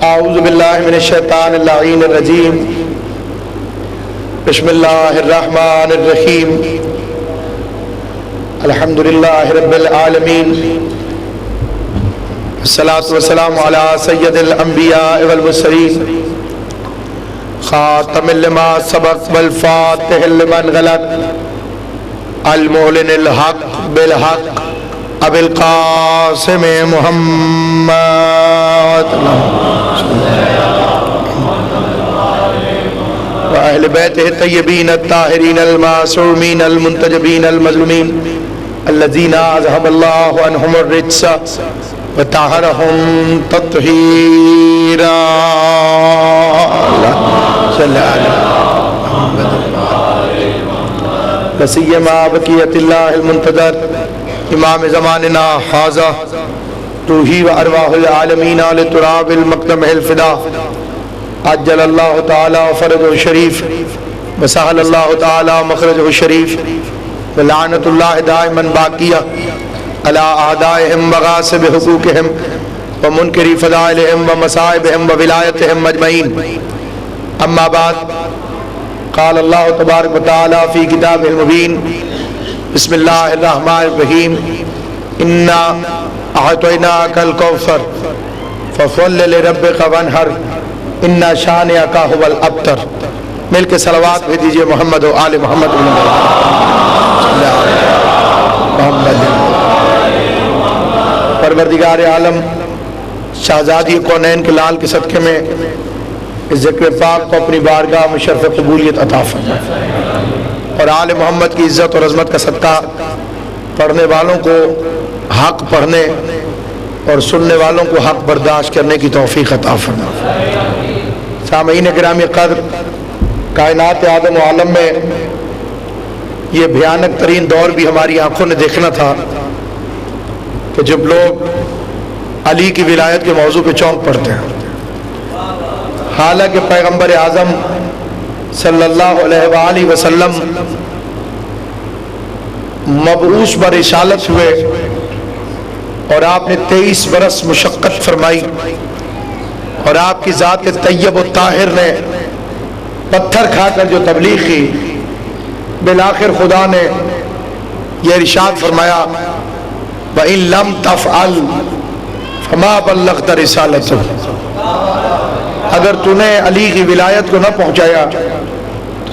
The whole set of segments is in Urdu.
اعوذ باللہ من الشیطان اللعین الرجیم بسم اللہ الرحمن الرحیم الحمدللہ رب العالمین الصلاة والسلام علی سید الانبیاء والمرسلین خاتم لما سبق والفاتح لمن غلط المعلن الحق بالحق ابو القاسم محمد وأهل بيته الطيبين الطاهرين المعصومين المنتجبين المظلومين الذين أذهب الله عنهم الرجس وطهرهم تطهيرا صلى على محمد وسيما بقية الله المنتظر امام زماننا حاضر روحی و ارواح العالمین آل تراب المقدم الفدا عجل اللہ تعالی فرجہ الشریف وسہل اللہ تعالی مخرجہ الشریف ولعنت اللہ دائما باقیہ علی اعدائهم وغاصب حقوقهم ومنکری فضائلهم ومصائبهم وولایتهم مجمعین اما بعد قال اللہ تبارک وتعالی فی کتابہ المبین بسم اللہ الرحمن الرحیم انا اعطیناک الکوثر فصل لربک وانحر انا شانئک هو الابتر مل کے صلوات بھی دیجئے محمد و آل محمد محمد پروردگار عالم شہزادی کونین کے لال کے صدقے میں اس ذکر پاک کو اپنی بارگاہ میں شرف قبولیت عطا فرمائے اور آل محمد کی عزت اور عظمت کا صدقہ پڑھنے والوں کو حق پڑھنے اور سننے والوں کو حق برداشت کرنے کی توفیق عطا فرمائے سامعین گرامی قدر کائنات آدم و عالم میں یہ بھیانک ترین دور بھی ہماری آنکھوں نے دیکھنا تھا کہ جب لوگ علی کی ولایت کے موضوع پہ چونک پڑتے ہیں حالانکہ پیغمبر اعظم صلی اللہ علیہ وآلہ وسلم مبعوث برسالت ہوئے اور آپ نے 23 برس مشقت فرمائی اور آپ کی ذات طیب و طاہر نے پتھر کھا کر جو تبلیغ کی بالآخر خدا نے یہ ارشاد فرمایا وَإِن لَمْ تَفْعَلْ فَمَا بَلَّغْتَ رِسَالَتَهُ اگر تو نے علی کی ولایت کو نہ پہنچایا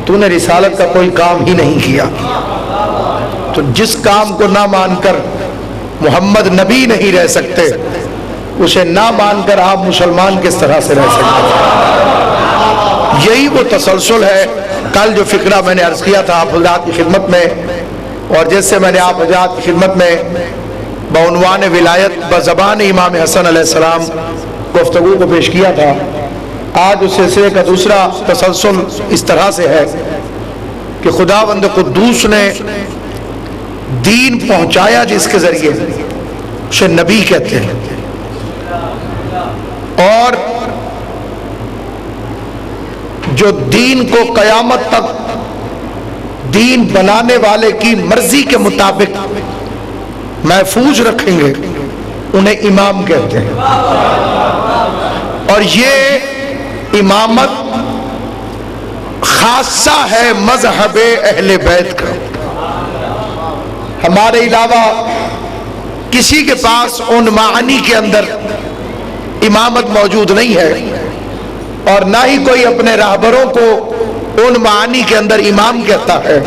تو نے رسالت کا کوئی کام ہی نہیں کیا تو جس کام کو نہ مان کر محمد نبی نہیں رہ سکتے اسے نہ مان کر آپ مسلمان کس طرح سے رہ سکتے یہی وہ تسلسل ہے کل جو فقرہ میں نے عرض کیا تھا آپ حضرات کی خدمت میں اور جس سے میں نے آپ حضرات کی خدمت میں بعنوان ولایت بزبان امام حسن علیہ السلام گفتگو کو پیش کیا تھا آج اس سلسلے کا دوسرا تسلسل اس طرح سے ہے کہ خداوند قدوس نے دین پہنچایا جس کے ذریعے اسے نبی کہتے ہیں اور جو دین کو قیامت تک دین بنانے والے کی مرضی کے مطابق محفوظ رکھیں گے انہیں امام کہتے ہیں اور یہ امامت خاصہ ہے مذہب اہل بیت کا ہمارے علاوہ کسی کے پاس ان معانی کے اندر امامت موجود نہیں ہے اور نہ ہی کوئی اپنے راہبروں کو ان معانی کے اندر امام کہتا ہے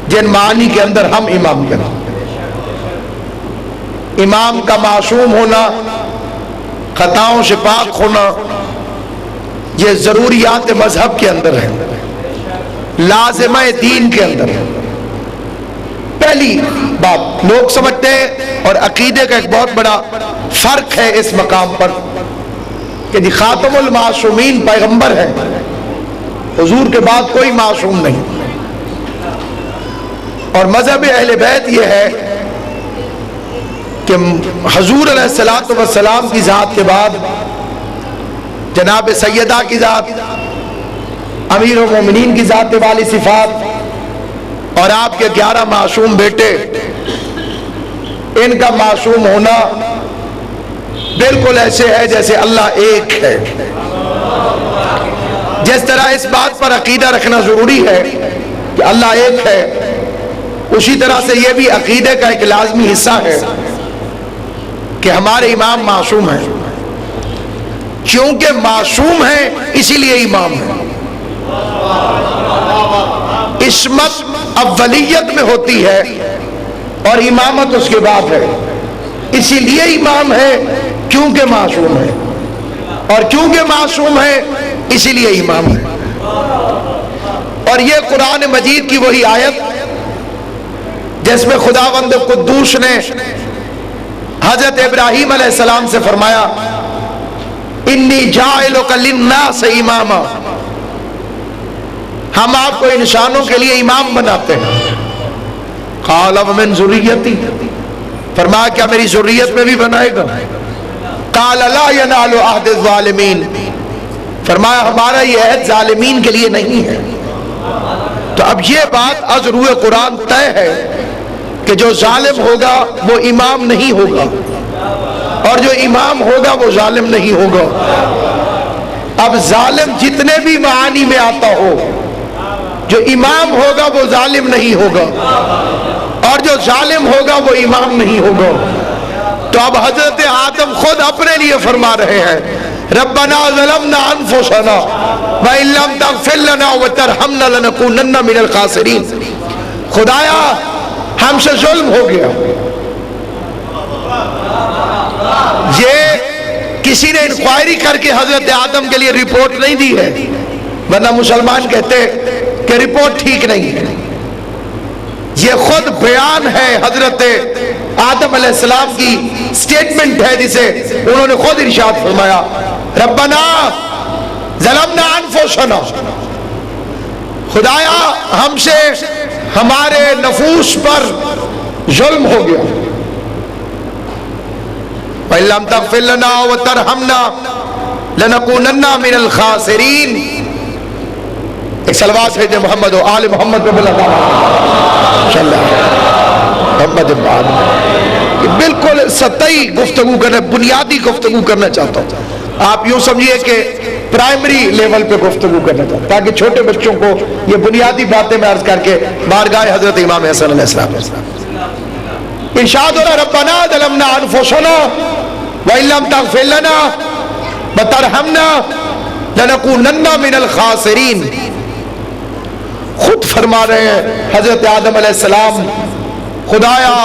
جن معانی کے اندر ہم امام کہتے ہیں امام کا معصوم ہونا خطاؤں سے پاک ہونا یہ ضروریات مذہب کے اندر ہے لازمہ دین کے اندر ہے پہلی بات لوگ سمجھتے ہیں اور عقیدے کا ایک بہت بڑا فرق ہے اس مقام پر کہ جی خاتم المعصومین پیغمبر ہے حضور کے بعد کوئی معصوم نہیں اور مذہب اہل بیت یہ ہے کہ حضور علیہ السلام کی ذات کے بعد جناب سیدہ کی ذات امیر المومنین کی ذات والی صفات اور آپ کے 11 معصوم بیٹے ان کا معصوم ہونا بالکل ایسے ہے جیسے اللہ ایک ہے۔ جس طرح اس بات پر عقیدہ رکھنا ضروری ہے کہ اللہ ایک ہے، اسی طرح سے یہ بھی عقیدے کا ایک لازمی حصہ ہے کہ ہمارے امام معصوم ہیں۔ کیونکہ معصوم ہیں اسی لیے امام ہیں۔ عصمت اولیت میں ہوتی ہے اور امامت اس کے بعد ہے، اسی لیے امام ہے کیونکہ معصوم ہے، اور کیونکہ معصوم ہے اسی لیے امام ہے۔ اور یہ قرآن مجید کی وہی آیت جس میں خداوند قدوس نے حضرت ابراہیم علیہ السلام سے فرمایا انی جاعلک للناس اماما، ہم آپ کو انسانوں کے لیے امام بناتے ہیں۔ قال ومن ذریتی، فرمایا کیا میری ذریت میں بھی بنائے گا؟ قال لا ینال عہد الظالمین، فرمایا ہمارا یہ عہد ظالمین کے لیے نہیں ہے۔ تو اب یہ بات از روح قرآن طے ہے کہ جو ظالم ہوگا وہ امام نہیں ہوگا، اور جو امام ہوگا وہ ظالم نہیں ہوگا۔ اب ظالم جتنے بھی معانی میں آتا ہو، جو امام ہوگا وہ ظالم نہیں ہوگا، اور جو ظالم ہوگا وہ امام نہیں ہوگا۔ تو اب حضرت آدم خود اپنے لیے فرما رہے ہیں ربنا ظلمنا انفسنا وان لم تغفر لنا وترحمنا لنکونن من الخاسرین، خدایا ہم سے ظلم ہو گیا۔ یہ کسی نے انکوائری کر کے حضرت آدم کے لیے رپورٹ نہیں دی ہے، ورنہ مسلمان کہتے کہ رپورٹ ٹھیک نہیں ہے۔ یہ خود بیان ہے حضرت آدم علیہ السلام کی سٹیٹمنٹ ہے جسے انہوں نے خود ارشاد فرمایا ربنا ظلمنا انفسنا، خدایا ہم سے ہمارے نفوس پر ظلم ہو گیا۔ وَإِن لَّمْ تَغْفِرْ لَنَا وَتَرْحَمْنَا لَنَكُونَنَّ مِنَ الْخَاسِرِينَ۔ ایک صلوات بھیجیں محمد و آل محمد رب اللہ صلی اللہ محمد بعد میں۔ بالکل سطحی گفتگو کرنا، بنیادی گفتگو کرنا چاہتا ہوں۔ آپ یوں سمجھیے کہ پرائمری لیول پہ گفتگو کرنا چاہتا ہوں تاکہ چھوٹے بچوں کو یہ بنیادی باتیں میں عرض کر کے بارگاہ حضرت امام حسن علیہ السلام ارشاد ہو رہا ربنا ظلمنا انفسنا وان لم تغفر لنا وترحمنا لنکونن من الخاسرین۔ خود فرما رہے ہیں حضرت آدم علیہ السلام خدایا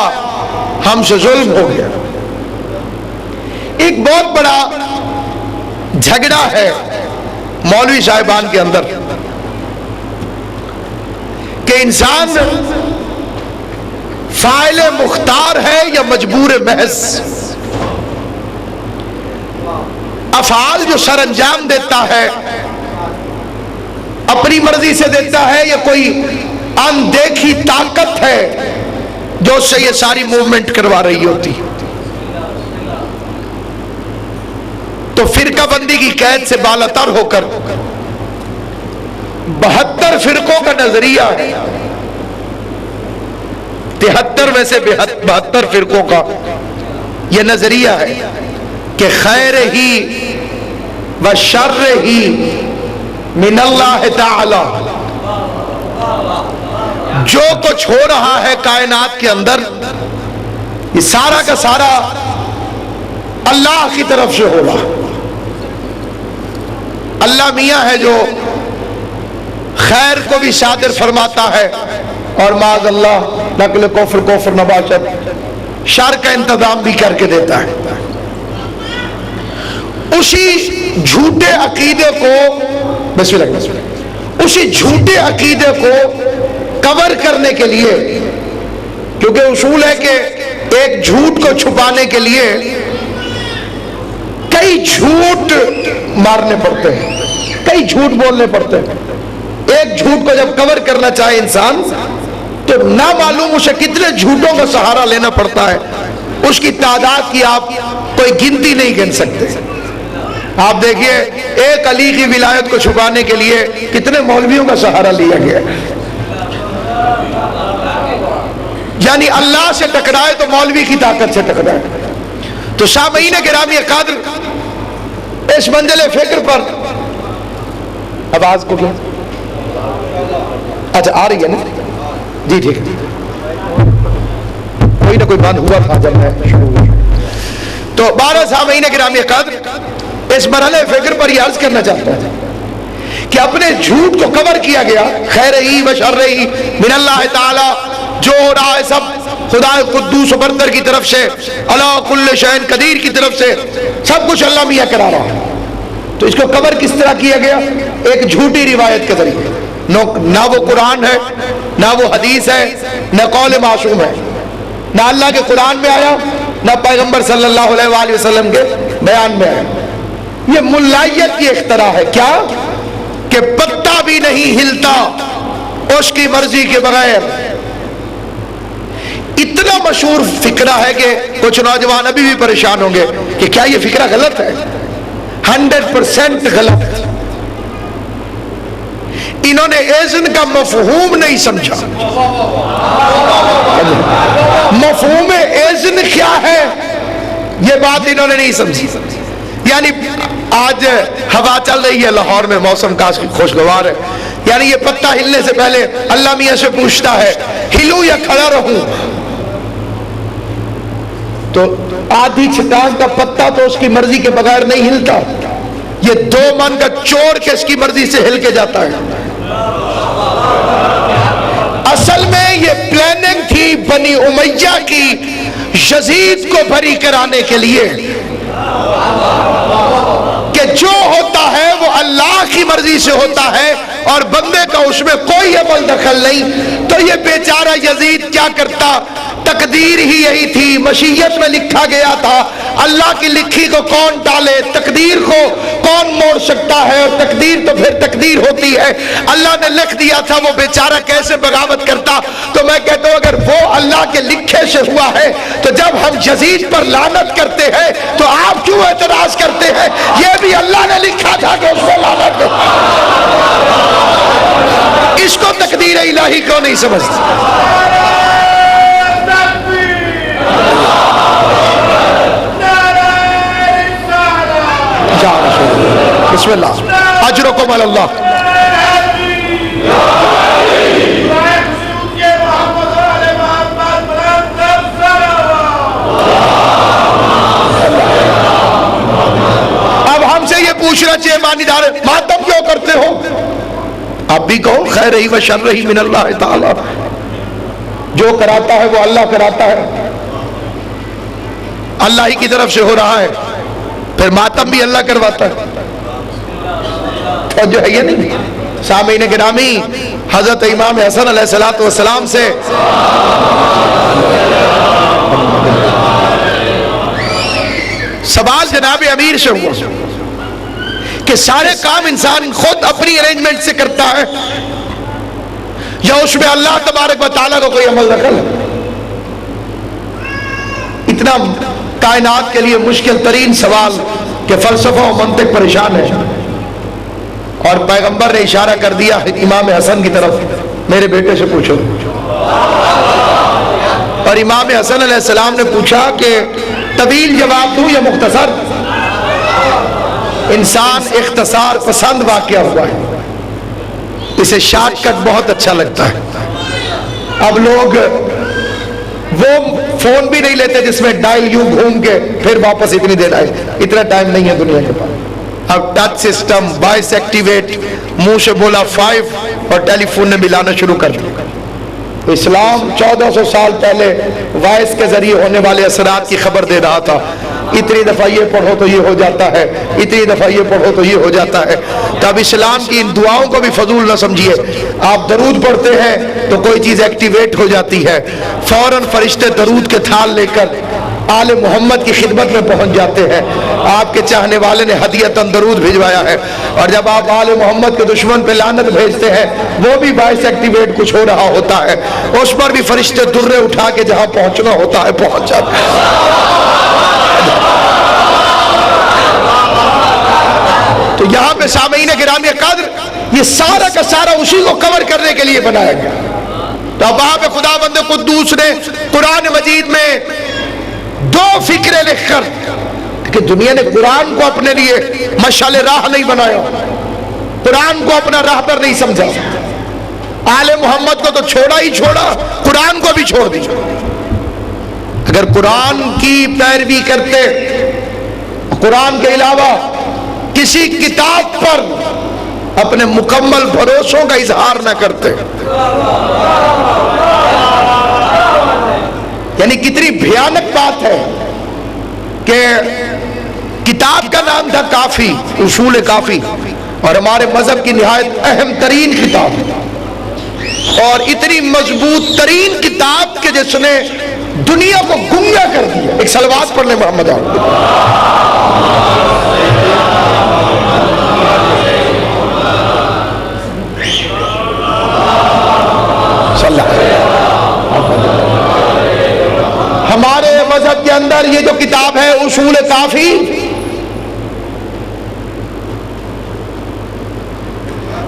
ہم سے ظلم ہو گیا۔ ایک بہت بڑا جھگڑا ہے مولوی صاحبان کے اندر کہ انسان فاعل مختار ہے یا مجبور محض، افعال جو سر انجام دیتا ہے اپنی مرضی سے دیتا ہے یا کوئی اندیکھی طاقت ہے جو اس سے یہ ساری موومنٹ کروا رہی ہوتی۔ تو فرقہ بندی کی قید سے بالاتر ہو کر 72 فرقوں کا نظریہ ہے، 73 میں سے 72 فرقوں کا یہ نظریہ ہے کہ خیر ہی و شر ہی من اللہ تعالی، جو کچھ ہو رہا ہے کائنات کے اندر یہ سارا کا سارا اللہ کی طرف سے ہو رہا۔ اللہ میاں ہے جو خیر کو بھی صادر فرماتا ہے اور معاذ اللہ نقل کفر نباشت شر کا انتظام بھی کر کے دیتا ہے۔ اسی جھوٹے عقیدے کو بسم اللہ، اسی جھوٹے عقیدے کو کور کرنے کے لیے، کیونکہ اصول ہے کہ ایک جھوٹ کو چھپانے کے لیے کئی جھوٹ مارنے پڑتے ہیں، کئی جھوٹ بولنے پڑتے ہیں۔ ایک جھوٹ کو جب کور کرنا چاہے انسان تو نہ معلوم اسے کتنے جھوٹوں کا سہارا لینا پڑتا ہے، اس کی تعداد کی آپ کوئی گنتی نہیں گن سکتے۔ آپ دیکھیے ایک علی کی ولایت کو چھپانے کے لیے کتنے مولویوں کا سہارا لیا گیا، یعنی اللہ سے ٹکرائے تو مولوی کی طاقت سے ٹکرائے۔ تو سامعین گرامی قدر، اس منزل فکر پر آواز کو کیا اچھا آ رہی ہے نا جی ٹھیک ہے، کوئی نہ کوئی بند ہوا تھا جب میں شروع ہوئی. تو 12 سامعین گرامی قدر، اس مرحلے فکر پر یہ عرض کرنا چاہتا ہوں کہ اپنے جھوٹ کو کور کیا گیا، خیر ہی و شر ہی من اللہ تعالی، جو ہو رہا ہے سب خدا قدوس و برتر کی طرف سے، اللہ کل شیء قدیر کی طرف سے، سب کچھ اللہ میاں کرا رہا ہے. تو اس کو کور کس طرح کیا گیا؟ ایک جھوٹی روایت کے ذریعے. نہ وہ قرآن ہے، نہ وہ حدیث ہے، نہ قول معصوم ہے، نہ اللہ کے قرآن میں آیا، نہ پیغمبر صلی اللہ علیہ وآلہ وسلم کے بیان میں آیا. یہ ملائیت کی اختراع ہے. کیا کہ پتا بھی نہیں ہلتا اس کی مرضی کے بغیر. اتنا مشہور فکرہ ہے کہ کچھ نوجوان ابھی بھی پریشان ہوں گے کہ کیا یہ فکرہ غلط ہے؟ 100% غلط. انہوں نے اذن کا مفہوم نہیں سمجھا. مفہوم اذن کیا ہے یہ بات انہوں نے نہیں سمجھی. یعنی آج ہوا چل رہی ہے لاہور میں، موسم کافی خوشگوار ہے، یعنی یہ پتا ہلنے سے پہلے اللہ میاں سے پوچھتا ہے ہلوں یا کھڑا رہوں؟ تو آدھی چٹان کا پتا تو اس کی مرضی کے بغیر نہیں ہلتا. یہ 2 من کا چور کے اس کی مرضی سے ہل کے جاتا ہے. اصل میں یہ پلاننگ تھی بنی امیہ کی یزید کو بری کرانے کے لیے کہ جو ہوتا ہے وہ اللہ کی مرضی سے ہوتا ہے اور بندے کا اس میں کوئی عمل دخل نہیں. تو یہ بیچارہ یزید کیا کرتا؟ تقدیر ہی یہی تھی، مشیت میں لکھا گیا تھا. اللہ کی لکھی کو کون ٹالے؟ تقدیر کو کون موڑ سکتا ہے؟ اور تقدیر تو پھر تقدیر ہوتی ہے. اللہ نے لکھ دیا تھا، وہ بیچارہ کیسے بغاوت کرتا؟ تو میں کہتا ہوں اگر وہ اللہ کے لکھے سے ہوا ہے تو جب ہم یزید پر لعنت کرتے ہیں تو آپ کیوں اعتراض کرتے ہیں؟ یہ بھی اللہ نے لکھا تھا کہ اس کو لعنت دے. اس کو تقدیر الہی کیوں نہیں سمجھتے؟ بسم اللہ، اجرکم علی اللہ. اب ہم سے یہ پوچھنا چاہیے مانیدار، ماتم کیوں کرتے ہو؟ آپ بھی کہو خیر ہی و شر ہی من اللہ تعالی. جو کراتا ہے وہ اللہ کراتا ہے، اللہ ہی کی طرف سے ہو رہا ہے. پھر ماتم بھی اللہ کرواتا ہے. اور جو ہے یہ نہیں. سامعین گرامی، حضرت امام حسن علیہ السلام سے سوال جناب امیر سے ہوا کہ سارے کام انسان خود اپنی ارینجمنٹ سے کرتا ہے یا اس میں اللہ تبارک و تعالیٰ کو کوئی عمل دخل ہے؟ اتنا کائنات کے لیے مشکل ترین سوال کہ فلسفہ و منطق پریشان ہے. اور پیغمبر نے اشارہ کر دیا امام حسن کی طرف، میرے بیٹے سے پوچھو. اور امام حسن علیہ السلام نے پوچھا کہ طویل جواب دوں یا مختصر؟ انسان اختصار پسند واقعہ ہوا ہے، اسے شارٹ کٹ بہت اچھا لگتا ہے. اب لوگ وہ فون بھی نہیں لیتے جس میں ڈائل یوں گھوم کے پھر واپس اتنی دیر آئے. اتنا ٹائم نہیں ہے دنیا کے پاس. اب ٹچ سسٹم، وائس ایکٹیویٹ، منہ سے بولا 5 اور ٹیلی فون نے ملانا شروع کر دیا. اسلام 1400 سال پہلے وائس کے ذریعے ہونے والے اثرات کی خبر دے رہا تھا. اتنی دفعہ یہ پڑھو تو یہ ہو جاتا ہے، اتنی دفعہ یہ پڑھو تو یہ ہو جاتا ہے. تو اب اسلام کی ان دعاؤں کو بھی فضول نہ سمجھیے. آپ درود پڑھتے ہیں تو کوئی چیز ایکٹیویٹ ہو جاتی ہے، فوراً فرشتے درود کے تھال لے کر آل محمد کی خدمت میں پہنچ جاتے ہیں. آپ کے چاہنے والے نے ہدیۃً درود بھجوایا ہے، اور جب آپ آل محمد کے دشمن پہ لعنت بھیجتے ہیں وہ بھی باعث ایکٹیویٹ کچھ ہو رہا ہوتا ہے. اس پر بھی فرشتے درے اٹھا کے جہاں پہنچنا ہوتا ہے پہنچ جاتے ہیں. تو یہاں پہ سامعین گرامی قدر یہ سارا کا سارا اسی کو کور کرنے کے لیے بنایا گیا. تو اب وہاں پہ خدا بند قدوس نے قرآن مجید میں دو فکریں لکھ کر کہ دنیا نے قرآن کو اپنے لیے مشعل راہ نہیں بنایا، قرآن کو اپنا راہبر نہیں سمجھا، آل محمد کو تو چھوڑا ہی چھوڑا، قرآن کو بھی چھوڑ دیا۔ اگر قرآن کی پیروی کرتے، قرآن کے علاوہ کسی کتاب پر اپنے مکمل بھروسوں کا اظہار نہ کرتے، یعنی کتنی بھیانک بات ہے کہ کتاب کا نام تھا کافی، اصول کافی، اور ہمارے مذہب کی نہایت اہم ترین کتاب، اور اتنی مضبوط ترین کتاب کہ جس نے دنیا کو گنگا کر دیا۔ ایک صلوات پڑھنے محمد ہمارے مذہب کے اندر یہ جو کتاب ہے اصول کافی،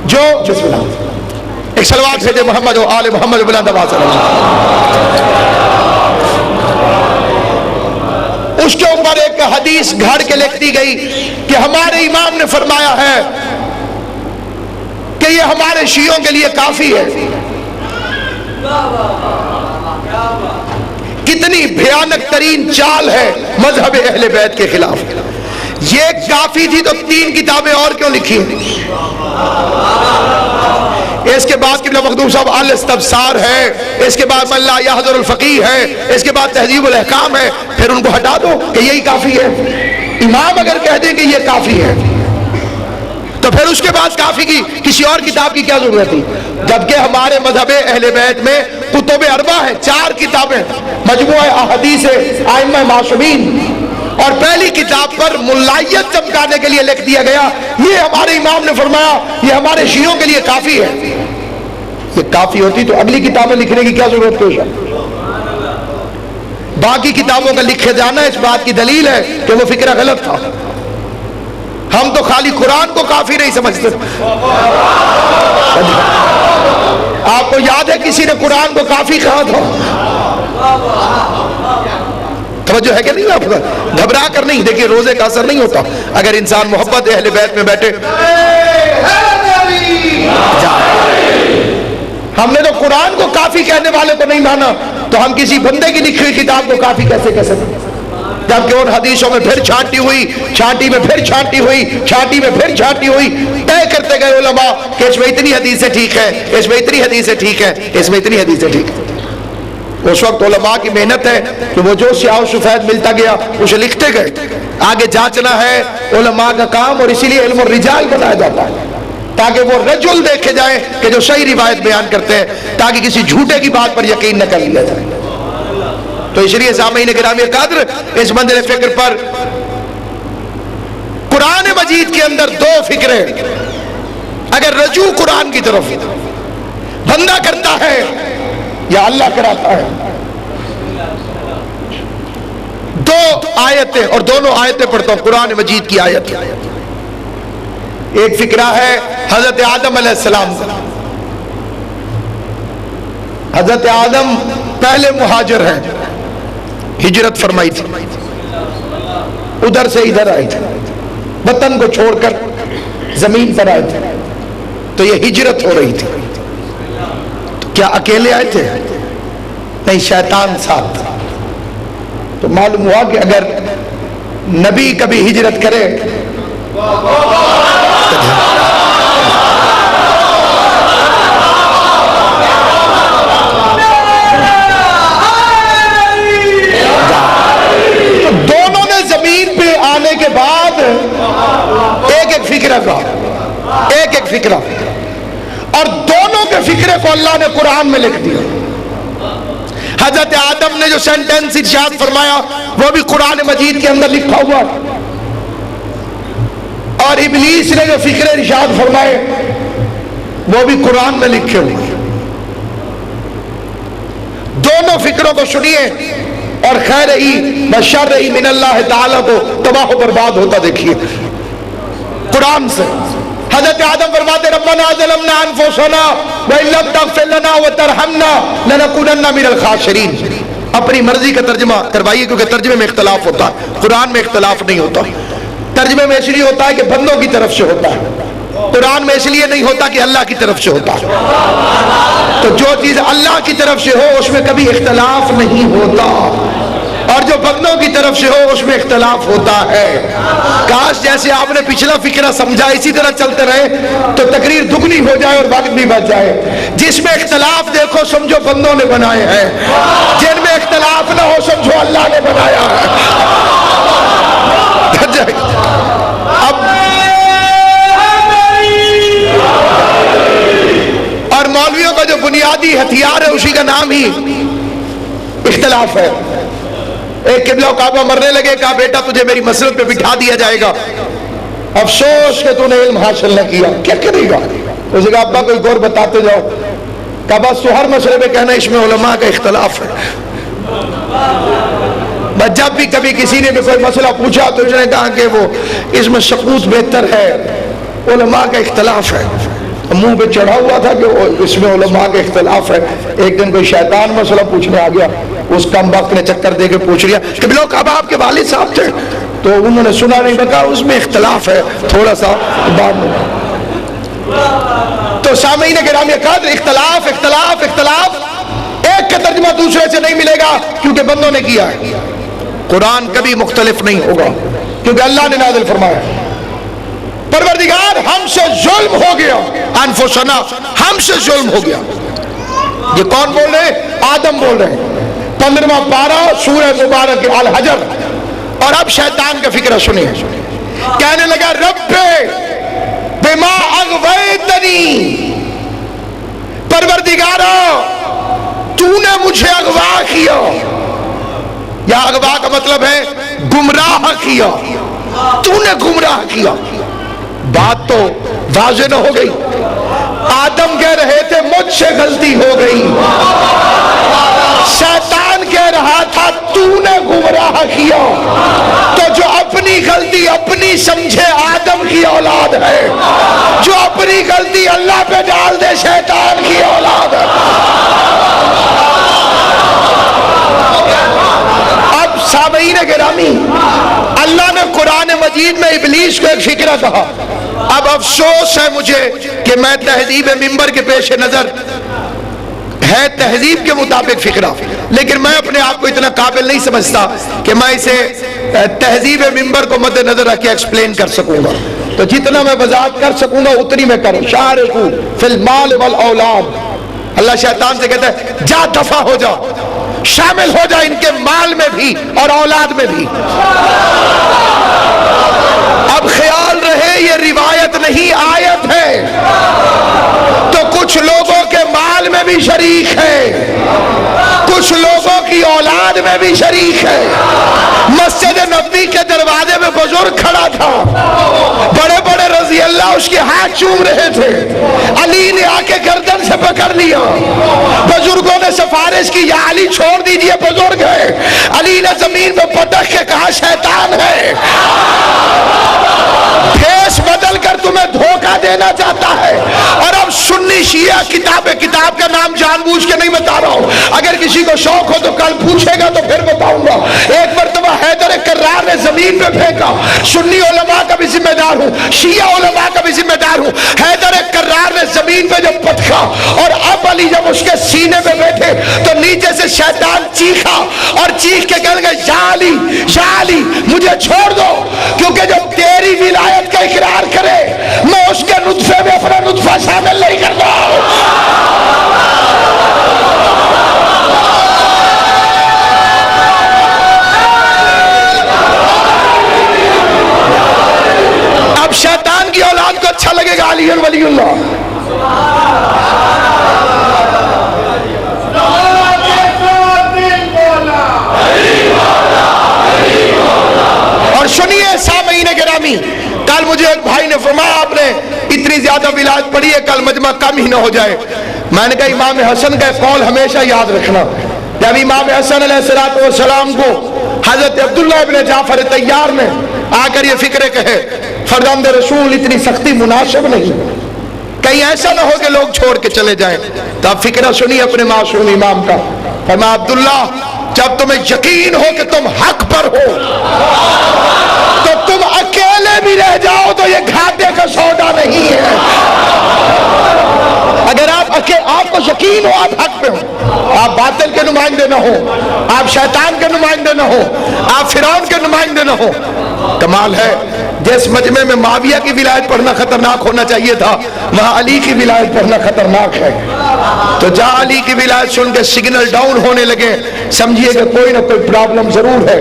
جو بسم اللہ ایک صلوات بھیجے محمد و آل محمد بلند آواز سے، اس کے اوپر ایک حدیث گھڑ کے لکھ دی گئی کہ ہمارے امام نے فرمایا ہے کہ یہ ہمارے شیعوں کے لیے کافی ہے۔ کتنی بھیانک ترین چال ہے مذہب اہل بیت کے خلاف۔ یہ کافی تھی تو 3 کتابیں اور کیوں لکھی ہیں؟ اس کے بعد قبلہ مخدوم صاحب الاستبصار ہے، اس کے بعد من لا یحضر الفقیہ ہے، اس کے بعد تہذیب الاحکام ہے، پھر ان کو ہٹا دو کہ یہی کافی ہے۔ امام اگر کہہ دیں کہ یہ کافی ہے تو پھر اس کے بعد کافی کی کسی اور کتاب کی کیا ضرورت تھی؟ جبکہ ہمارے مذہب اہل بیت میں کتب اربع ہیں، 4 کتابیں، مجموعہ احادیث ائمہ معصومین، اور پہلی کتاب پر ملائیت چمکانے کے لیے لکھ دیا گیا یہ ہمارے امام نے فرمایا یہ ہمارے شیعوں کے لیے کافی ہے۔ یہ کافی ہوتی تو اگلی کتابیں لکھنے کی کیا ضرورت پیش ہے؟ باقی کتابوں کا لکھے جانا اس بات کی دلیل ہے کہ وہ فکرہ غلط تھا۔ ہم تو خالی قرآن کو کافی نہیں سمجھتے۔ آپ کو یاد ہے کسی نے قرآن کو کافی کہا تھا؟ توجہ ہے کہ نہیں؟ آپ گھبرا کر نہیں، دیکھیے روزے کا اثر نہیں ہوتا اگر انسان محبت اہل بیت میں بیٹھے۔ ہم نے تو قرآن کو کافی کہنے والے کو نہیں مانا تو ہم کسی بندے کی لکھی ہوئی کتاب کو کافی کیسے کہہ سکتے؟ جبکہ ان حدیثوں میں پھر چھانٹی ہوئی، چھانٹی میں پھر چھانٹی ہوئی، چھانٹی میں پھر چھانٹی ہوئی، طے کرتے گئے علماء کہ اس میں اتنی حدیثیں ٹھیک ہیں، اس میں اتنی حدیثیں ٹھیک ہیں، اس میں اتنی حدیثیں ٹھیک ہیں۔ اس وقت علماء کی محنت ہے کہ وہ جو سیاہ و سفید ملتا گیا اسے لکھتے گئے، آگے جانچنا ہے علماء کا کام، اور اسی لیے علم الرجال بنایا جاتا ہے تاکہ وہ رجل دیکھے جائیں کہ جو صحیح روایت بیان کرتے ہیں، تاکہ کسی جھوٹے کی بات پر یقین نہ کر لیا جائے۔ تو اس لیے سامعین گرامی قدر، اس منزل فکر پر قرآن مجید کے اندر 2 فکریں اگر رجوع قرآن کی طرف بندہ کرتا ہے یا اللہ کراتا ہے، 2 آیتیں، اور دونوں آیتیں پڑھتا ہوں قرآن مجید کی آیت۔ ایک فکرہ ہے حضرت آدم علیہ السلام۔ حضرت آدم پہلے مہاجر ہیں، ہجرت فرمائی تھی، ادھر سے ادھر آئے تھے، وطن کو چھوڑ کر زمین پر آئے تھے، تو یہ ہجرت ہو رہی تھی۔ تو کیا اکیلے آئے تھے؟ نہیں، شیطان ساتھ تھا۔ تو معلوم ہوا کہ اگر نبی کبھی ہجرت کرے دونوں نے زمین پہ آنے کے بعد ایک فکرہ کہا، ایک فکرہ، اور دونوں کے فکرے کو اللہ نے قرآن میں لکھ دیا۔ حضرت آدم نے جو سینٹنس ارشاد فرمایا وہ بھی قرآن مجید کے اندر لکھا ہوا، اور ابلیس نے جو فکر ارشاد فرمائے وہ بھی قرآن میں لکھے ہوئے۔ دونوں فکروں کو سنیے اور خیر ہی و شر ہی من اللہ تعالیٰ کو تباہ و برباد ہوتا دیکھیے قرآن سے۔ حضرت آدم فرماتے ربنا ظلمنا انفسنا وان لم تغفر لنا وترحمنا لنکونن من الخاسرین۔ اپنی مرضی کا ترجمہ کروائیے، کیونکہ ترجمے میں اختلاف ہوتا ہے، قرآن میں اختلاف نہیں ہوتا۔ ترجمے میں اس لیے ہوتا ہے کہ بندوں کی طرف سے ہوتا ہے، قرآن میں اس لیے نہیں ہوتا کہ اللہ کی طرف سے ہوتا ہے۔ تو جو چیز اللہ کی طرف سے ہو اس میں کبھی اختلاف نہیں ہوتا، اور جو بندوں کی طرف سے ہو اس میں اختلاف ہوتا ہے۔ کاش جیسے آپ نے پچھلا فقرہ سمجھا اسی طرح چلتے رہے تو تقریر دگنی ہو جائے اور وقت بھی بچ جائے۔ جس میں اختلاف دیکھو سمجھو بندوں نے بنائے ہیں، جن میں اختلاف نہ ہو سمجھو اللہ نے بنایا ہے۔ اب اور مولویوں کا جو بنیادی ہتھیار ہے اسی کا نام ہی اختلاف ہے۔ ایک قبلہ کعبہ مرنے لگے، کہا بیٹا تجھے میری مسجد پہ بٹھا دیا جائے گا، افسوس کہ تو نے علم حاصل نہ کیا، کیا کرے گا؟ اس نے کہا ابا کوئی غور بتاتے جاؤ۔ کہا بس تو ہر مسئلے میں کہنا اس میں علماء کا اختلاف ہے۔ بس جب بھی کبھی کسی نے بھی کوئی مسئلہ پوچھا تو اس نے کہا کہ وہ اس میں سکوت بہتر ہے، علماء کا اختلاف ہے۔ منہ پہ چڑھا ہوا تھا کہ اس میں علماء کا اختلاف ہے۔ ایک دن کوئی شیطان مسئلہ پوچھنے آ گیا، اس کم وقت نے چکر دے کے پوچھ لیا کہ بلو کعبہ آپ کے والد صاحب تھے؟ تو انہوں نے سنا نہیں، بتا اس میں اختلاف ہے تھوڑا سا بعد میں۔ تو سامعین گرامی قدر اختلاف اختلاف اختلاف، ایک کا ترجمہ دوسرے سے نہیں ملے گا کیونکہ بندوں نے کیا ہے۔ قرآن کبھی مختلف نہیں ہوگا کیونکہ اللہ نے نازل فرمایا پروردگار ہم سے ظلم ہو گیا، انفسنا ہم سے ظلم ہو گیا۔ یہ کون بول رہے ہیں؟ آدم بول رہے ہیں۔ 15واں پارہ سورہ مبارک الحجر۔ اور اب شیطان کا فکرہ سنیں، کہنے لگا رب بما اغویتنی، پروردگارا تو نے مجھے اغوا کیا، یا اغوا کا مطلب ہے گمراہ کیا، تو نے گمراہ کیا۔ بات تو واضح نہ ہو گئی؟ آدم کہہ رہے تھے مجھ سے غلطی ہو گئی، شیطان کہہ رہا تھا تو نے گمراہ کیا۔ تو جو اپنی غلطی اپنی سمجھے آدم کی اولاد ہے، جو اپنی غلطی اللہ پہ ڈال دے شیطان کی اولاد ہے۔ اب سامعین گرامی، اللہ نے قرآن مجید میں ابلیس کو ایک فکرہ کہا۔ اب افسوس ہے مجھے کہ میں تہذیب ممبر کے پیش نظر ہے تہذیب کے مطابق فکرہ، لیکن میں اپنے آپ کو اتنا قابل نہیں سمجھتا کہ میں اسے تہذیب ممبر کو مد نظر رکھ کے ایکسپلین کر سکوں گا۔ تو جتنا میں وضاحت کر سکوں گا اتنی میں کروں۔ شارکو فی المال والاولاد، اللہ شیطان سے کہتا ہے جا دفع ہو جا، شامل ہو جا ان کے مال میں بھی اور اولاد میں بھی۔ اب خیال رہے یہ روایت نہیں آیت ہے، تو کچھ لوگوں کے مال میں بھی شریک ہے، کچھ لوگوں کی اولاد میں بھی شریک ہے۔ مسجد نبوی کے دروازے میں بزرگ کھڑا تھا، بڑے بڑے رضی اللہ اس کے ہاتھ چوم رہے تھے، علی نے آ کے گردن سے پکڑ لیا، بزرگوں نے سفارش کی یا علی چھوڑ دیجئے بزرگ ہے، علی نے زمین میں پٹک کے کہا شیطان ہے، بھیس بدل کر تمہیں دھوکہ دینا چاہتا ہے۔ اور اب سنی شیعہ کتاب کا نام جان بوجھ کے نہیں بتا رہا ہوں، اگر کسی کو شوق ہو تو کل پوچھے گا تو پھر بتاؤں گا۔ ایک مرتبہ حیدر کرار نے زمین پہ پھینکا، سنی علماء کا بھی ذمہ دار ہوں، شیعہ علماء کا بھی ذمہ دار ہوں۔ حیدر کرار نے زمین پہ جب پٹکا اور اب علی جب اس کے سینے پہ بیٹھے تو نیچے سے شیطان چیخا اور چیخ کے کہنے لگا یا علی یا علی مجھے چھوڑ دو، کیونکہ جب تیری ولایت کا اقرار کرے میں اس کے نطفے میں اپنا نطفہ شامل نہیں کرتا۔ اب شیطان کی اولاد کو اچھا لگے گا علی ولی اللہ۔ اور سنیے سامعین گرامی، کل مجھے ایک بھائی نے فرمایا آپ نے اتنی زیادہ ولایت پڑھی ہے کل مجمع کم ہی نہ ہو جائے۔ میں نے کہا امام حسن کا قول ہمیشہ یاد رکھنا، جب امام حسن علیہ السلام کو حضرت عبداللہ ابن جعفر طیار نے آ کر یہ فکرے کہے فرزند رسول اتنی سختی مناسب نہیں، کہیں ایسا نہ ہو کہ لوگ چھوڑ کے چلے جائیں، تو آپ فکرہ سنی اپنے معصوم امام کا۔ فرمایا عبداللہ جب تمہیں یقین ہو کہ تم حق پر ہو تو تم اکیلے بھی رہ جاؤ تو یہ گھاٹے کا سودا نہیں ہے۔ اگر آپ کو یقین ہو آپ حق پہ ہو، آپ باطل کے نمائندے نہ ہو، آپ شیطان کے نمائندے نہ ہو، آپ فرعون کے نمائندے نہ ہو۔ کمال ہے، جس مجمع میں معاویہ کی ولایت پڑھنا خطرناک ہونا چاہیے تھا وہاں علی کی ولایت پڑھنا خطرناک ہے۔ تو جہاں علی کی ولایت سن کے سگنل ڈاؤن ہونے لگے سمجھیے کہ کوئی نہ کوئی پرابلم ضرور ہے،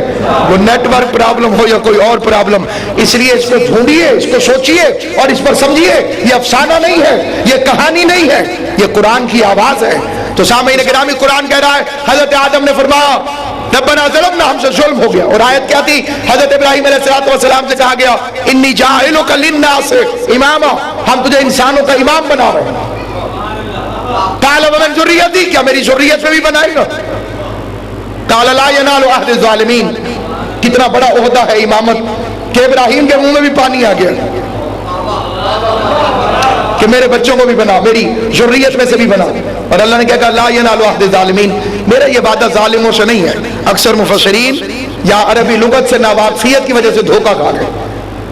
وہ نیٹ ورک پرابلم ہو یا کوئی اور پرابلم، اس لیے اس کو ڈھونڈیے، اس کو سوچیے اور اس پر سمجھیے۔ یہ افسانہ نہیں ہے، یہ کہانی نہیں ہے، یہ قرآن کی آواز ہے۔ تو سامعین گرامی، قرآن کہہ رہا ہے حضرت آدم نے فرمایا ربنا ظلمنا، ہم سے ظلم ہو گیا، اور آیت کیا تھی؟ حضرت ابراہیم علیہ السلام سے کہا گیا انی جاعلک للناس اماما، ہم تجھے انسانوں کا امام بنا رہے ہیں۔ قال ومن ذریتی، کیا میری ذریت میں بھی بنائے گا؟ قال لا ینال عہد الظالمین، کتنا بڑا عہدہ ہے امامت کہ ابراہیم کے منہ میں بھی پانی آ گیا کہ میرے بچوں کو بھی بنا، میری ذریت میں سے بھی بنا۔ اور اللہ نے کیا کہا؟ لا ینال عہد الظالمین، میرا یہ وعدہ ظالموں سے نہیں ہے۔ اکثر مفسرین یا عربی لغت سے ناواقفیت کی وجہ سے دھوکہ کھا گئے۔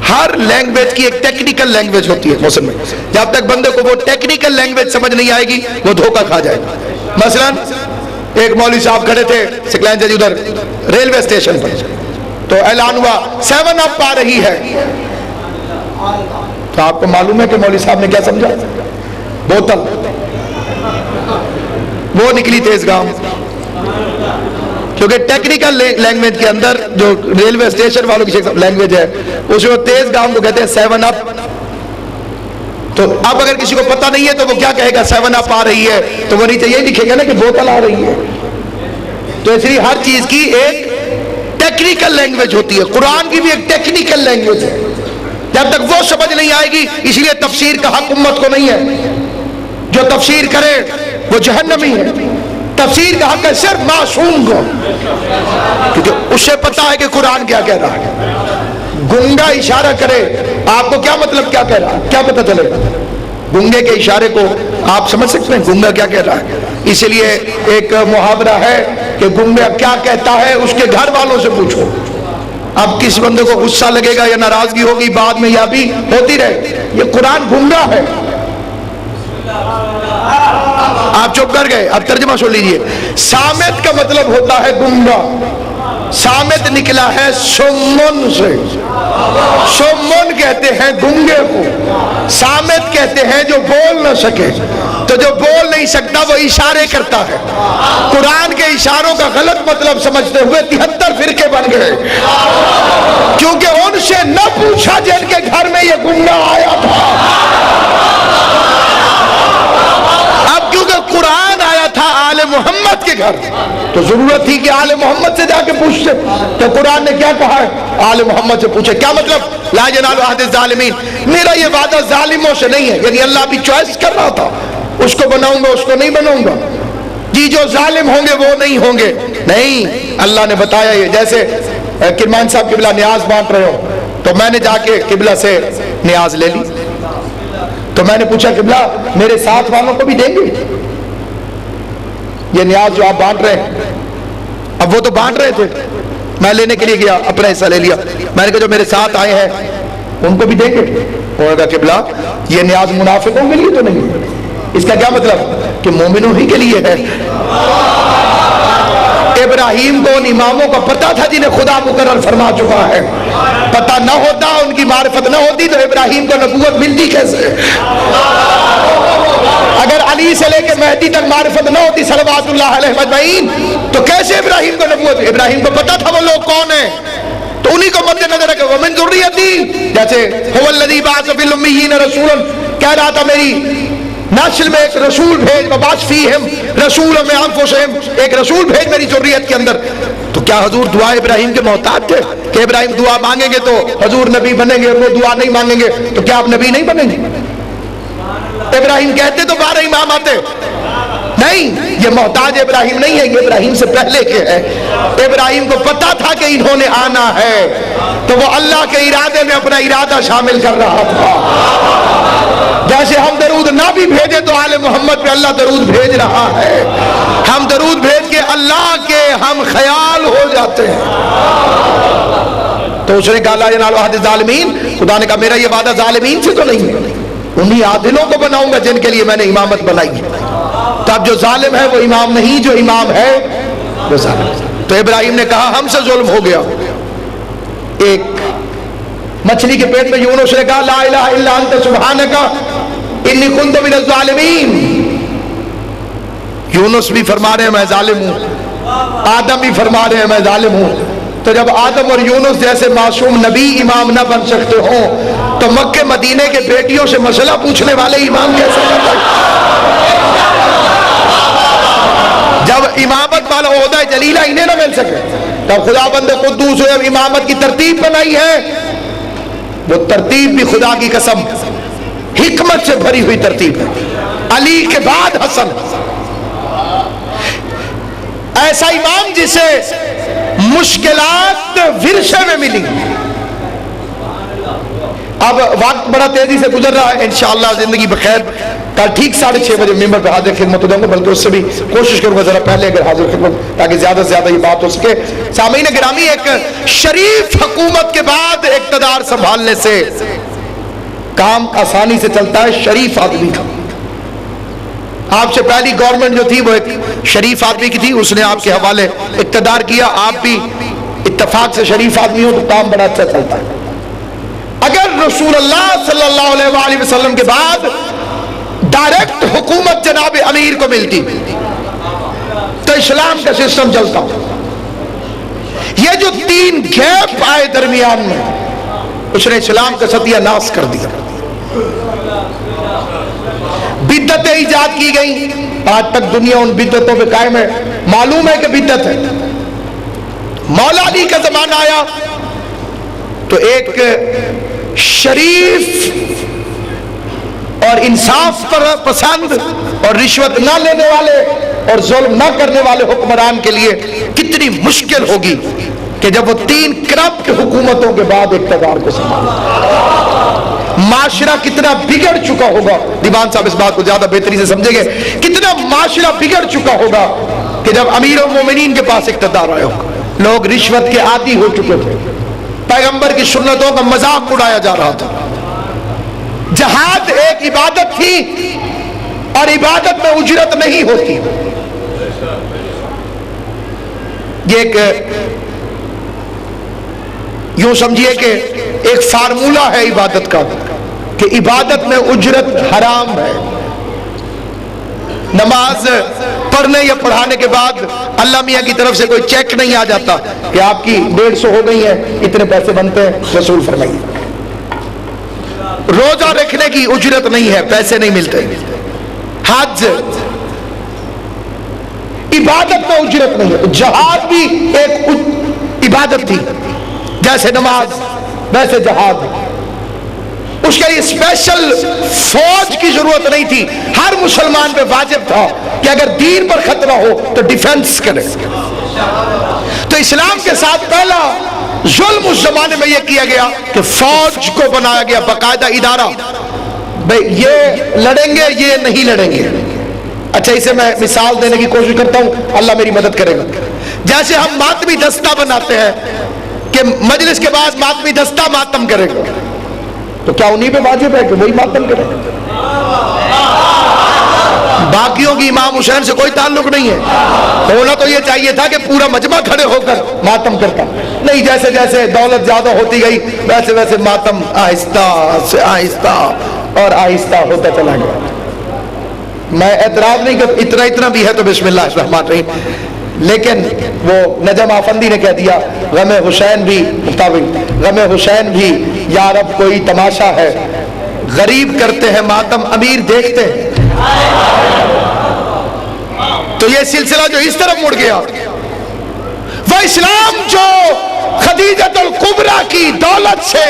ہر لینگویج کی ایک ٹیکنیکل لینگویج ہوتی ہے مسلم میں، جب تک بندے کو وہ ٹیکنیکل لینگویج سمجھ نہیں آئے گی وہ دھوکہ کھا جائے گا۔ مثلا ایک مولوی صاحب کھڑے تھے سکلین سے ادھر ریلوے اسٹیشن پر، تو اعلان ہوا 7 اپ آ رہی ہے۔ تو آپ کو معلوم ہے کہ مولوی صاحب نے کیا سمجھا؟ بوتل، وہ نکلی تیز گام، کیونکہ ٹیکنیکل لینگویج کے اندر جو ریلوے اسٹیشن والوں کی لینگویج ہے اس میں تیز گام کو کہتے ہیں 7 اپ۔ تو اب اگر کسی کو پتہ نہیں ہے تو وہ کیا کہے گا؟ 7 اپ آ رہی ہے، تو وہ نیچے یہ لکھے گا نا کہ بوتل آ رہی ہے۔ تو اس لیے ہر چیز کی ایک ٹیکنیکل لینگویج ہوتی ہے، قرآن کی بھی ایک ٹیکنیکل لینگویج ہے۔ جب تک وہ سمجھ نہیں آئے گی، اس لیے تفسیر کا حق امت کو نہیں ہے۔ جو تفسیر کرے وہ جہنمی ہے، تفسیر کا حق ہے صرف معصوم کو، کیونکہ اسے پتا ہے کہ قرآن کیا کہہ رہا ہے۔ گنگا اشارہ کرے آپ کو کیا مطلب کیا کہہ رہا ہے، کیا پتہ چلے گا؟ گنگے کے اشارے کو آپ سمجھ سکتے ہیں گنگا کیا کہہ رہا ہے؟ اس لیے ایک محاورہ ہے کہ گنگا کیا کہتا ہے اس کے گھر والوں سے پوچھو۔ اب کس بندے کو غصہ لگے گا یا ناراضگی ہوگی بعد میں یا بھی ہوتی رہے، یہ قرآن گنگا ہے۔ آپ چپ کر گئے، اب ترجمہ سن لیجئے۔ سامت کا مطلب ہوتا ہے گنگا، سامت نکلا ہے سمن سے، سمن کہتے ہیں گنگے کو، سامت کہتے ہیں جو بول نہ سکے۔ تو جو بول نہیں سکتا وہ اشارے کرتا ہے۔ قرآن کے اشاروں کا غلط مطلب سمجھتے ہوئے 73 فرقے بن گئے، کیونکہ ان سے نہ پوچھا جن کے گھر میں یہ گنگا آیا تھا۔ اب کیونکہ قرآن آیا تھا آل محمد کے گھر تو ضرورت تھی کہ آل محمد سے جا کے پوچھتے، تو قرآن نے کیا کہا ہے؟ آل محمد سے پوچھے۔ کیا مطلب؟ لا ینال عہد الظالمین، میرا یہ وعدہ ظالموں سے نہیں ہے، یعنی اللہ بھی چوائس کر رہا تھا، اس کو بناؤں گا اس کو نہیں بناؤں گا، جی جو ظالم ہوں گے وہ نہیں ہوں گے، نہیں، اللہ نے بتایا۔ یہ جیسے کرمان صاحب قبلہ نیاز بانٹ رہے ہو تو میں نے جا کے قبلہ سے نیاز لے لی، تو میں نے پوچھا قبلہ میرے ساتھ والوں کو بھی دیں گے یہ نیاز جو آپ بانٹ رہے ہیں؟ اب وہ تو بانٹ رہے تھے، میں لینے کے لیے گیا، اپنا حصہ لے لیا۔ میں نے کہا جو میرے ساتھ آئے ہیں ان کو بھی دیں گے؟ انہوں نے کہا قبلہ یہ نیاز منافقوں کے لیے تو نہیں ہے۔ اس کا کیا مطلب؟ کہ مومنوں ہی کے لیے ہے۔ ابراہیم کو ان اماموں کا پتہ تھا جنہیں خدا مقرر فرما چکا ہے، پتہ نہ ہوتا، ان کی معرفت نہ ہوتی تو ابراہیم کو نبوت ملتی کیسے؟ اگر علی سے لے کے مہدی تک معرفت نہ ہوتی صلوات اللہ علیہ اجمعین تو کیسے ابراہیم کو نبوت؟ ابراہیم کو پتہ تھا وہ لوگ کون ہیں، تو انہی کو مد نظر رکھے۔ ومن ذریتی، جیسے هو الذی بعث فی الامیین رسولا، کہہ رہا تھا میری نسل میں ایک رسول بھیج، وبعث فیہم رسولا من انفسہم، ایک رسول بھیج میری ذریت کے اندر۔ تو کیا حضور دعا ابراہیم کے محتاج تھے کہ ابراہیم دعا مانگیں گے تو حضور نبی بنیں گے، وہ دعا نہیں مانگیں گے تو کیا آپ نبی نہیں بنیں گے؟ ابراہیم کہتے تو 12 امام آتے، نہیں، یہ محتاج ابراہیم نہیں ہے، یہ ابراہیم سے پہلے کے ہے۔ ابراہیم کو پتا تھا کہ انہوں نے آنا ہے تو وہ اللہ کے ارادے میں اپنا ارادہ شامل کر رہا تھا۔ جیسے ہم درود نہ بھی بھیجے تو آل محمد پہ اللہ درود بھیج رہا ہے، ہم درود بھیج کے اللہ کے ہم خیال ہو جاتے ہیں. تو اس نے کہا لا ینال عہد الظالمین، خدا نے کہا میرا یہ وعدہ ظالمین سے تو نہیں ہے، انہی عادلوں کو بناؤں گا جن کے لیے میں نے امامت بنائی ہے. تو اب جو ظالم ہے وہ امام نہیں، جو امام ہے وہ ظالم. تو ابراہیم نے کہا ہم سے ظلم ہو گیا. ایک مچھلی کے پیٹ میں یونس نے کہا لا الہ الا انت سبحانک انی کنت من الظالمین. یونس بھی فرما رہے ہیں میں ظالم ہوں، آدم بھی فرما رہے ہیں میں ظالم ہوں. تو جب آدم اور یونس جیسے معصوم نبی امام نہ بن سکتے ہوں تو مکہ مدینے کے بیٹیوں سے مسئلہ پوچھنے والے امام کیسے بن سکتے؟ جب امامت والا عہدہ جلیلہ انہیں نہ مل سکے تب خدا بند قدوس نے امامت کی ترتیب بنائی ہے. وہ ترتیب بھی خدا کی قسم حکمت سے بھری ہوئی ترتیب ہے. علی کے بعد حسن، ایسا امام جسے مشکلات ورثے میں ملی. اب وقت بڑا تیزی سے گزر رہا ہے، انشاءاللہ زندگی بخیر کل ٹھیک 6:30 بجے ممبر پہ حاضر خدمت دوں گا، بلکہ اس سے بھی کوشش کروں گا ذرا پہلے اگر حاضر خدمت، تاکہ زیادہ سے زیادہ یہ بات ہو سکے. سامعین گرامی، ایک شریف حکومت کے بعد اقتدار سنبھالنے سے کام آسانی سے چلتا ہے شریف آدمی کا. آپ سے پہلی گورنمنٹ جو تھی وہ ایک شریف آدمی کی تھی، اس نے آپ کے حوالے اقتدار کیا. آپ بھی اتفاق سے شریف آدمی ہو تو کام بڑا اچھا چلتا ہے. اگر رسول اللہ صلی اللہ علیہ وآلہ وسلم کے بعد ڈائریکٹ حکومت جناب امیر کو ملتی تو اسلام کا سسٹم چلتا. یہ جو 3 گیپ آئے درمیان میں، اس نے اسلام کا ستیہ ناش کر دیا. بدعتیں ایجاد کی گئیں، آج تک دنیا ان بدعتوں پہ قائم ہے. معلوم ہے کہ بدعت ہے. مولا علی کا زمانہ آیا تو ایک شریف اور انصاف پر پسند اور رشوت نہ لینے والے اور ظلم نہ کرنے والے حکمران کے لیے کتنی مشکل ہوگی کہ جب وہ 3 کرپٹ حکومتوں کے بعد اقتدار کو سنبھالے. معاشرہ کتنا بگڑ چکا ہوگا، دیوان صاحب اس بات کو زیادہ بہتری سے سمجھیں گے، کتنا معاشرہ بگڑ چکا ہوگا کہ جب امیر المومنین کے پاس اقتدار آیا ہوگا. لوگ رشوت کے عادی ہو چکے تھے، پیغمبر کی سنتوں کا مذاق اڑایا جا رہا تھا. جہاد ایک عبادت تھی اور عبادت میں اجرت نہیں ہوتی. یہ ایک یوں سمجھیے کہ ایک فارمولہ ہے عبادت کا کہ عبادت میں اجرت حرام ہے. نماز پڑھنے یا پڑھانے کے بعد اللہ میاں کی طرف سے کوئی چیک نہیں آ جاتا کہ آپ کی 150 ہو گئی ہے، اتنے پیسے بنتے ہیں. رسول فرمائیے روزہ رکھنے کی اجرت نہیں ہے، پیسے نہیں ملتے. حج عبادت میں اجرت نہیں ہے. جہاد بھی ایک عبادت تھی، جیسے نماز ویسے جہاد. اس کے لیے اسپیشل فوج کی ضرورت نہیں تھی. ہر مسلمان پہ واجب تھا کہ اگر دین پر خطرہ ہو تو ڈیفنس کرے. تو اسلام کے ساتھ پہلا ظلم اس زمانے میں یہ کیا گیا کہ فوج کو بنایا گیا باقاعدہ ادارہ. بھئی یہ لڑیں گے، یہ نہیں لڑیں گے. اچھا اسے میں مثال دینے کی کوشش کرتا ہوں، اللہ میری مدد کرے گا. جیسے ہم ماتمی دستہ بناتے ہیں کہ مجلس کے بعد ماتمی دستہ ماتم کرے گا، تو کیا انہی پہ واجب ہے کہ وہی ماتم کرے؟ باقیوں کی امام حسین سے کوئی تعلق نہیں ہے. ہونا تو یہ چاہیے تھا کہ پورا مجمع کھڑے ہو کر ماتم کرتا. نہیں، جیسے جیسے دولت زیادہ ہوتی گئی ویسے ویسے ماتم آہستہ سے آہستہ اور آہستہ ہوتا چلا گیا. میں اعتراض نہیں کرتا، اتنا بھی ہے تو بسم اللہ الرحمن الرحیم. لیکن وہ نجم آفندی نے کہہ دیا غم حسین بھی غم حسین بھی یا رب کوئی تماشا ہے، غریب کرتے ہیں ماتم امیر دیکھتے ہیں. تو یہ سلسلہ جو اس طرف مڑ گیا، وہ اسلام جو خدیجۃ الکبریٰ کی دولت سے،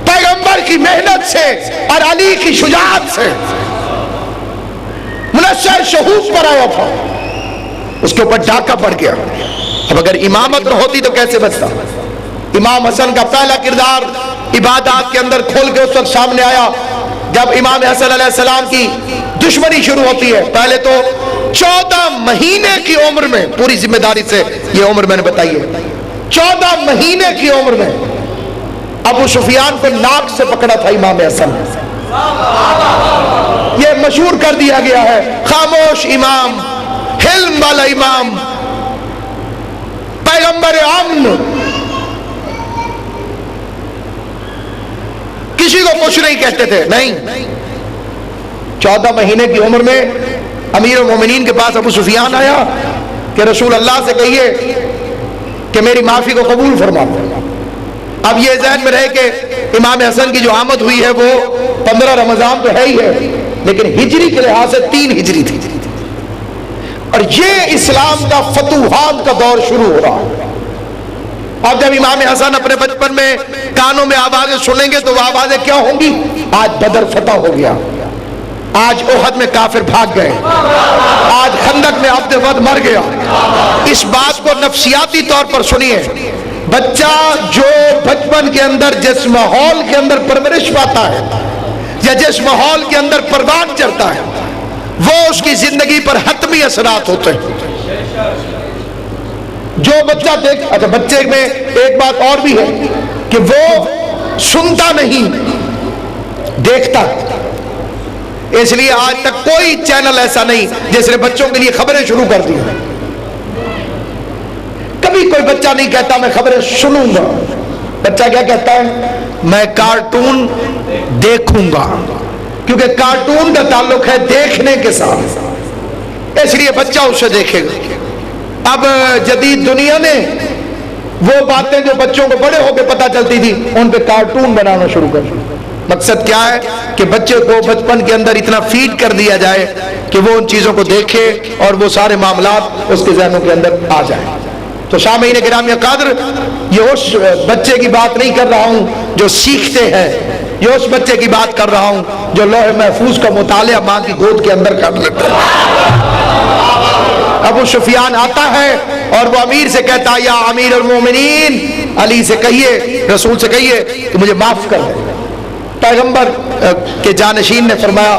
پیغمبر کی محنت سے اور علی کی شجاعت سے منشر شہود پر آیا تھا، اس کے اوپر ڈاکہ پڑ گیا. اب اگر امامت نہ ہوتی تو کیسے بچتا؟ امام حسن کا پہلا کردار عبادات کے اندر کھول کے اس وقت سامنے آیا جب امام حسن علیہ السلام کی دشمنی شروع ہوتی ہے. پہلے تو 14 مہینے کی عمر میں، پوری ذمہ داری سے یہ عمر میں نے بتائی ہے، 14 مہینے کی عمر میں ابو سفیان کو ناک سے پکڑا تھا امام حسن۔ یہ مشہور کر دیا گیا ہے، خاموش امام، حلم والا امام، پیغمبر امن، کسی کو کچھ نہیں کہتے تھے، نہیں۔ 14 مہینے کی عمر میں امیر المومنین کے پاس ابو سفیان آیا کہ رسول اللہ سے کہیے کہ میری معافی کو قبول فرما۔ اب یہ ذہن میں رہے کہ امام حسن کی جو آمد ہوئی ہے وہ 15 رمضان تو ہے ہی ہے، لیکن ہجری کے لحاظ سے 3 ہجری تھی، اور یہ اسلام کا فتوحات کا دور شروع ہو رہا ہے۔ اب جب امام حسن اپنے بچپن میں کانوں میں آوازیں سنیں گے تو وہ آوازیں کیا ہوں گی؟ آج بدر فتح ہو گیا، آج احد میں کافر بھاگ گئے، آج خندق میں عبد ود مر گیا۔ اس بات کو نفسیاتی طور پر سنیے، بچہ جو بچپن کے اندر جس ماحول کے اندر پرورش پاتا ہے یا جس ماحول کے اندر پروان چڑھتا ہے وہ اس کی زندگی پر حتمی اثرات ہوتے ہیں۔ جو بچہ اچھا بچے میں ایک بات اور بھی ہے کہ وہ سنتا نہیں، دیکھتا۔ اس لیے آج تک کوئی چینل ایسا نہیں جس نے بچوں کے لیے خبریں شروع کر دی۔ کبھی کوئی بچہ نہیں کہتا میں خبریں سنوں گا، بچہ کیا کہتا ہے؟ میں کارٹون دیکھوں گا، کیونکہ کارٹون کا تعلق ہے دیکھنے کے ساتھ، اس لیے بچہ اسے دیکھے گا۔ اب جدید دنیا نے وہ باتیں جو بچوں کو بڑے ہو کے پتہ چلتی تھی ان پہ کارٹون بنانا شروع کر دیا۔ مقصد کیا ہے کہ بچے کو بچپن کے اندر اتنا فیڈ کر دیا جائے کہ وہ ان چیزوں کو دیکھے اور وہ سارے معاملات اس کے ذہنوں کے اندر آ جائیں۔ تو سامعین گرامی قدر، یہ اس بچے کی بات نہیں کر رہا ہوں جو سیکھتے ہیں، یہ اس بچے کی بات کر رہا ہوں جو لوح محفوظ کا مطالعہ ماں کی گود کے اندر کر لیتا ہے۔ ابو سفیان آتا ہے اور وہ امیر سے کہتا ہے یا امیر المومنین، علی سے کہیے، رسول سے کہیے کہ مجھے معاف کر دے۔ پیغمبر کے جانشین نے فرمایا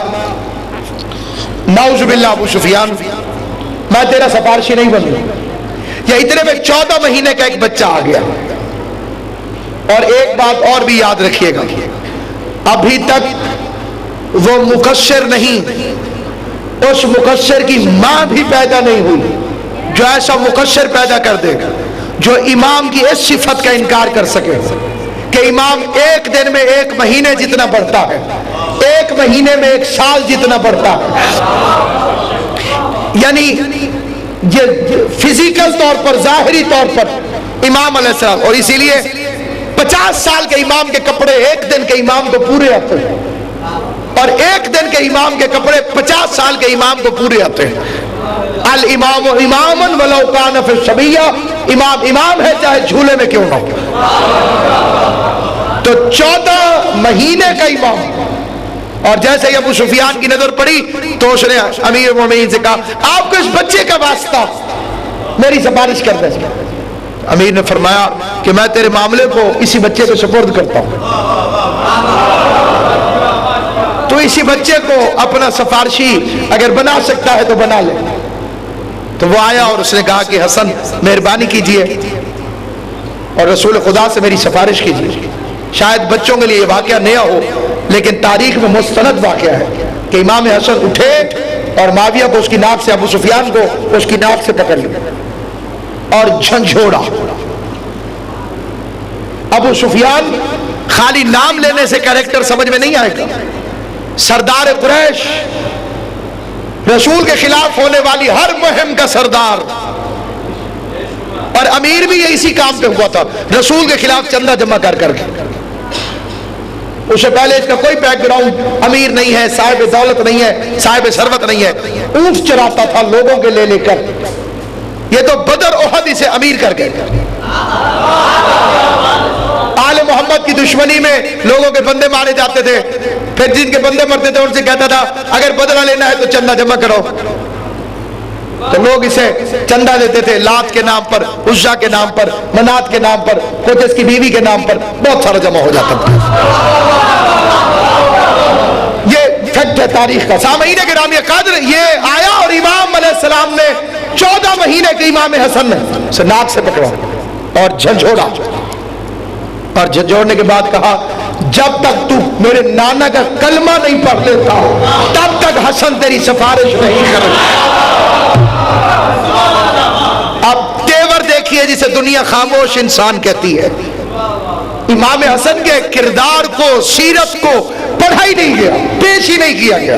نعوذ باللہ ابو سفیان، میں تیرا سفارشی نہیں بنوں۔ یا اتنے میں 14 مہینے کا ایک بچہ آ گیا۔ اور ایک بات اور بھی یاد رکھیے گا، ابھی تک وہ مقصر نہیں، اس مقصر کی ماں بھی پیدا نہیں ہوئی جو ایسا مقصر پیدا کر دے گا، جو امام کی اس صفت کا انکار کر سکے کہ امام ایک دن میں 1 مہینے جتنا بڑھتا ہے، 1 مہینے میں 1 سال جتنا بڑھتا ہے۔ یعنی یہ فزیکل طور پر، ظاہری طور پر امام علیہ السلام، اور اسی لیے 50 سال کے امام کے کپڑے 1 دن کے امام کو پورے آتے ہیں، اور 1 دن کے امام کے کپڑے 50 سال کے امام کو پورے آتے ہیں۔ الامام اماما ولو کان فی الصبیہ، امام امام ہے چاہے جھولے میں کیوں نہ ہو۔ تو 14 مہینے کا امام، اور جیسے ہی ابو سفیان کی نظر پڑی تو اس نے امیر مومنین سے کہا آپ کو اس بچے کا واسطہ، میری سفارش کر دیں۔ امیر نے فرمایا کہ میں تیرے معاملے کو اسی بچے کو سپرد کرتا ہوں، تو اسی بچے کو اپنا سفارشی اگر بنا سکتا ہے تو بنا لے۔ تو وہ آیا اور اس نے کہا کہ حسن مہربانی کیجئے اور رسول خدا سے میری سفارش کیجئے۔ شاید بچوں کے لیے یہ واقعہ نیا ہو لیکن تاریخ میں مستند واقعہ ہے کہ امام حسن اٹھے اور معاویہ کو اس کی ناک سے، ابو سفیان کو اس کی ناک سے پکڑ لیا اور جھنجھوڑا۔ ابو سفیان خالی نام لینے سے کریکٹر سمجھ میں نہیں آئے گا، سردار قریش، رسول کے خلاف ہونے والی ہر مہم کا سردار، اور امیر بھی یہ اسی کام پہ ہوا تھا، رسول کے خلاف چندہ جمع کر کے۔ اس سے پہلے اس کا کوئی بیک گراؤنڈ، امیر نہیں ہے، صاحب دولت نہیں ہے، صاحب ثروت نہیں ہے، اونٹ چراتا تھا لوگوں کے لے کر۔ یہ تو بدر احد اسے امیر کر گئے۔ آل محمد کی دشمنی میں لوگوں کے بندے مارے جاتے تھے، پھر جن کے بندے مرتے تھے ان سے کہتا تھا اگر بدلہ لینا ہے تو چندہ جمع کرو، تو لوگ اسے چندہ دیتے تھے، لات کے نام پر، عزا کے نام پر، منات کے نام پر، کچھ اس کی بیوی کے نام پر، بہت سارا جمع ہو جاتا تھا۔ یہ فیکٹ ہے، تاریخ کا سامعین گرامی قدر یہ آیا اور امام علیہ السلام نے 14 مہینے کے امام حسن نے ناک سے پکڑا اور جھنجھوڑا، اور جھنجھوڑنے کے بعد کہا جب تک تو میرے نانا کا کلمہ نہیں پڑھ لیتا تب تک حسن تیری سفارش نہیں کرے۔ اب تیور دیکھیے جسے دنیا خاموش انسان کہتی ہے، امام حسن کے کردار کو، سیرت کو پڑھا ہی نہیں گیا، پیش ہی نہیں کیا گیا،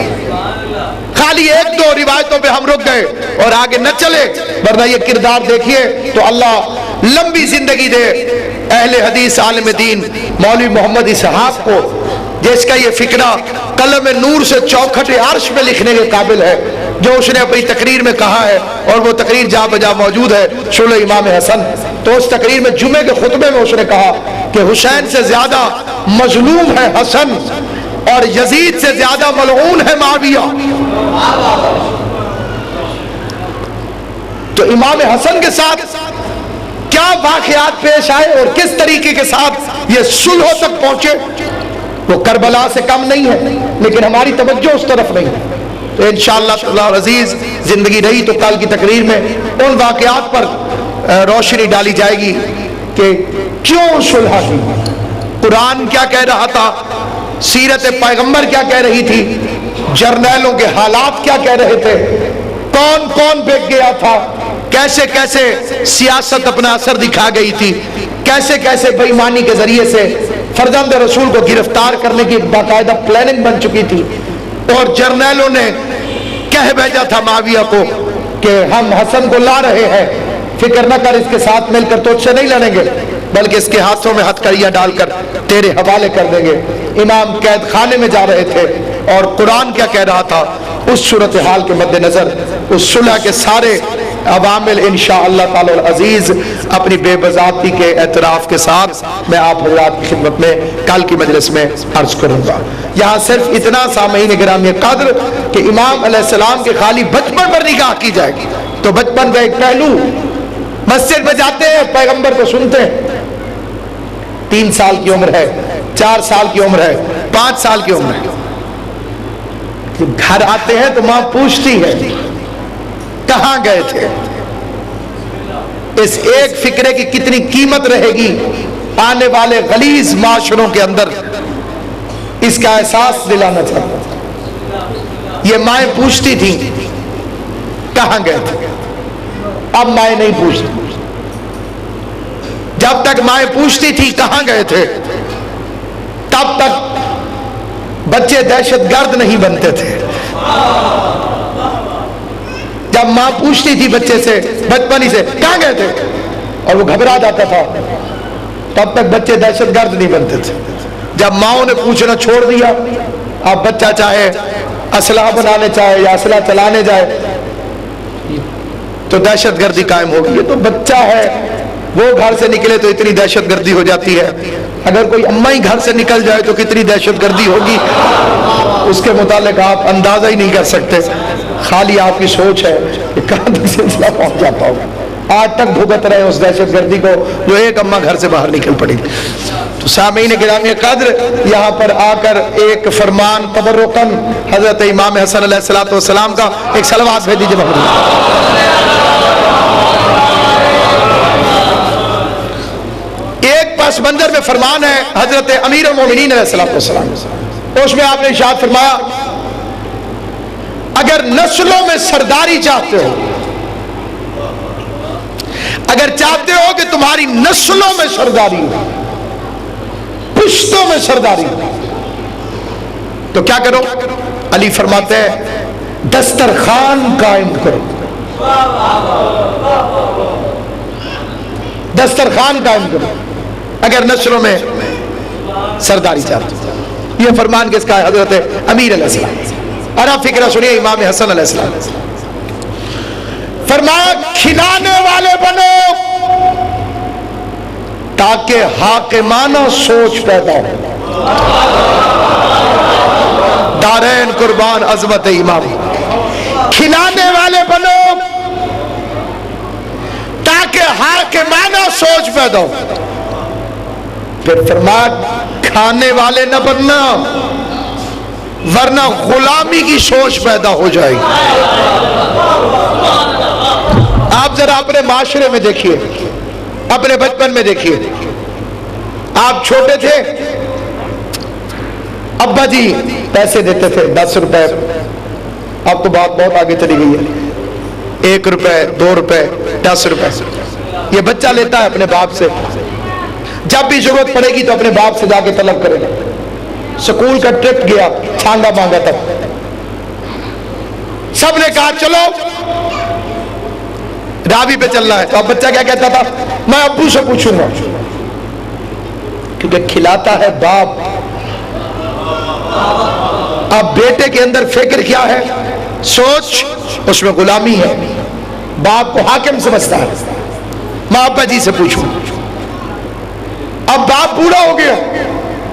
خالی ایک دو روایتوں پہ ہم رک گئے اور آگے نہ چلے، ورنہ یہ کردار دیکھیے تو اللہ لمبی زندگی دے اہل حدیث عالم دین مولوی محمد اسحاق کو، جس کا یہ فکرہ قلم نور سے چوکھٹ عرش میں لکھنے کے قابل ہے، جو اس نے اپنی تقریر میں کہا ہے، اور وہ تقریر جا بجا موجود ہے شعلہ امام حسن۔ تو اس تقریر میں جمعے کے خطبے میں اس نے کہا کہ حسین سے زیادہ مظلوم ہے حسن، اور یزید سے زیادہ ملعون ہے معاویہ۔ تو امام حسن کے ساتھ کیا واقعات پیش آئے اور کس طریقے کے ساتھ یہ صلح تک پہنچے، وہ کربلا سے کم نہیں ہے، لیکن ہماری توجہ اس طرف نہیں ہے۔ تو انشاءاللہ تعالی عزیز زندگی رہی تو کل کی تقریر میں ان واقعات پر روشنی ڈالی جائے گی کہ کیوں صلح کی، قرآن کیا کہہ رہا تھا، سیرت پیغمبر کیا کہہ رہی تھی، جرنیلوں کے حالات کیا کہہ رہے تھے، کون کون بک گیا تھا، کیسے کیسے سیاست اپنا اثر دکھا گئی تھی، کیسے کیسے بے ایمانی کے ذریعے سے فرزند رسول کو گرفتار کرنے کی باقاعدہ پلاننگ بن چکی تھی، اور جرنیلوں نے کہہ بھیجا تھا معاویہ کو کہ ہم حسن کو لا رہے ہیں، فکر نہ کر، اس کے ساتھ مل کر تو اچھے نہیں لڑیں گے بلکہ اس کے ہاتھوں میں ہتھکڑیاں ڈال کر تیرے حوالے کر دیں گے۔ امام قید خانے میں جا رہے تھے، اور قرآن کیا کہہ رہا تھا، اس صورتحال کے مد نظر اس صلح کے سارے عوامل انشاءاللہ تعالی العزیز اپنی بے بذاتی کے اعتراف کے ساتھ میں آپ حضرات کی خدمت میں کل کی مجلس میں عرض کروں گا۔ یہاں صرف اتنا سامعین گرامی قدر کہ امام علیہ السلام کے خالی بچپن پر نگاہ کی جائے گی تو بچپن کا ایک پہلو، مسجد میں جاتے ہیں پیغمبر کو سنتے ہیں، 3 سال کی عمر ہے، 4 سال کی عمر ہے، 5 سال کی عمر ہے، گھر آتے ہیں تو ماں پوچھتی ہے کہاں گئے تھے۔ اس ایک فکرے کی کتنی قیمت رہے گی آنے والے غلیظ معاشروں کے اندر، اس کا احساس دلانا چاہتا ہوں۔ یہ مائیں پوچھتی تھی کہاں گئے تھے، اب مائیں نہیں پوچھتی۔ جب تک مائیں پوچھتی تھی کہاں گئے تھے تب تک بچے دہشت گرد نہیں بنتے تھے۔ جب ماں پوچھتی تھی بچے سے بچپن ہی سے کہاں گئے تھے اور وہ گھبرا جاتا تھا تب تک بچے دہشت گرد نہیں بنتے تھے۔ جب ماؤں نے پوچھنا چھوڑ دیا، اب بچہ چاہے اسلحہ بنانے چاہے یا اسلحہ چلانے جائے تو دہشت گردی قائم ہوگی۔ یہ تو بچہ ہے، وہ گھر سے نکلے تو اتنی دہشت گردی ہو جاتی ہے، اگر کوئی اماں ہی گھر سے نکل جائے تو کتنی دہشت گردی ہوگی اس کے متعلق آپ اندازہ ہی نہیں کر سکتے۔ خالی آپ کی سوچ ہے کہ کہاں تک سلسلہ پہنچ جاتا ہوگا۔ آج تک بھگت رہے اس دہشت گردی کو جو ایک اماں گھر سے باہر نکل پڑی۔ تو سامعین گرامی قدر، یہاں پر آ کر ایک فرمان تبرکاً حضرت امام حسن علیہ السلام کا ایک صلوات بھیج دیجیے محمد۔ ایک پس منظر میں فرمان ہے حضرت امیر المومنین علیہ السلام، اس میں آپ نے ارشاد فرمایا اگر نسلوں میں سرداری چاہتے ہو، اگر چاہتے ہو کہ تمہاری نسلوں میں سرداری ہو، پشتوں میں سرداری ہو، تو کیا کرو؟ علی فرماتے ہیں دسترخوان قائم کرو، دسترخوان قائم کرو اگر نسلوں میں سرداری چاہتے ہو۔ یہ فرمان کس کا ہے؟ حضرت امیر علیہ السلام۔ اور آپ فکرہ سنیے امام حسن علیہ السلام، فرمایا کھلانے والے بنو تاکہ حاکمانہ سوچ پیدا ہو، دارین قربان عظمت امام، کھلانے والے بنو تاکہ حاکمانہ سوچ پیدا ہو، پھر فرمایا کھانے والے نہ بننا، ورنہ غلامی کی سوچ پیدا ہو جائے گی۔ آپ ذرا اپنے معاشرے میں دیکھیے، اپنے بچپن میں دیکھیے، آپ چھوٹے تھے، ابا جی پیسے دیتے تھے 10 روپے، اب تو بات بہت آگے چلی گئی ہے، 1 روپے 2 روپے 10 روپے یہ بچہ لیتا ہے اپنے باپ سے، جب بھی ضرورت پڑے گی تو اپنے باپ سے جا کے طلب کرے گا۔ سکول کا ٹرپ گیا، چھانگا مانگا تک سب نے کہا چلو راوی پہ چلنا ہے، تو اب بچہ کیا کہتا تھا؟ میں ابو سے پوچھوں گا، کیونکہ کھلاتا ہے باپ۔ اب بیٹے کے اندر فکر کیا ہے؟ سوچ اس میں غلامی ہے، باپ کو حاکم سمجھتا ہے، میں ابا جی سے پوچھوں۔ اب باپ بوڑھا ہو گیا،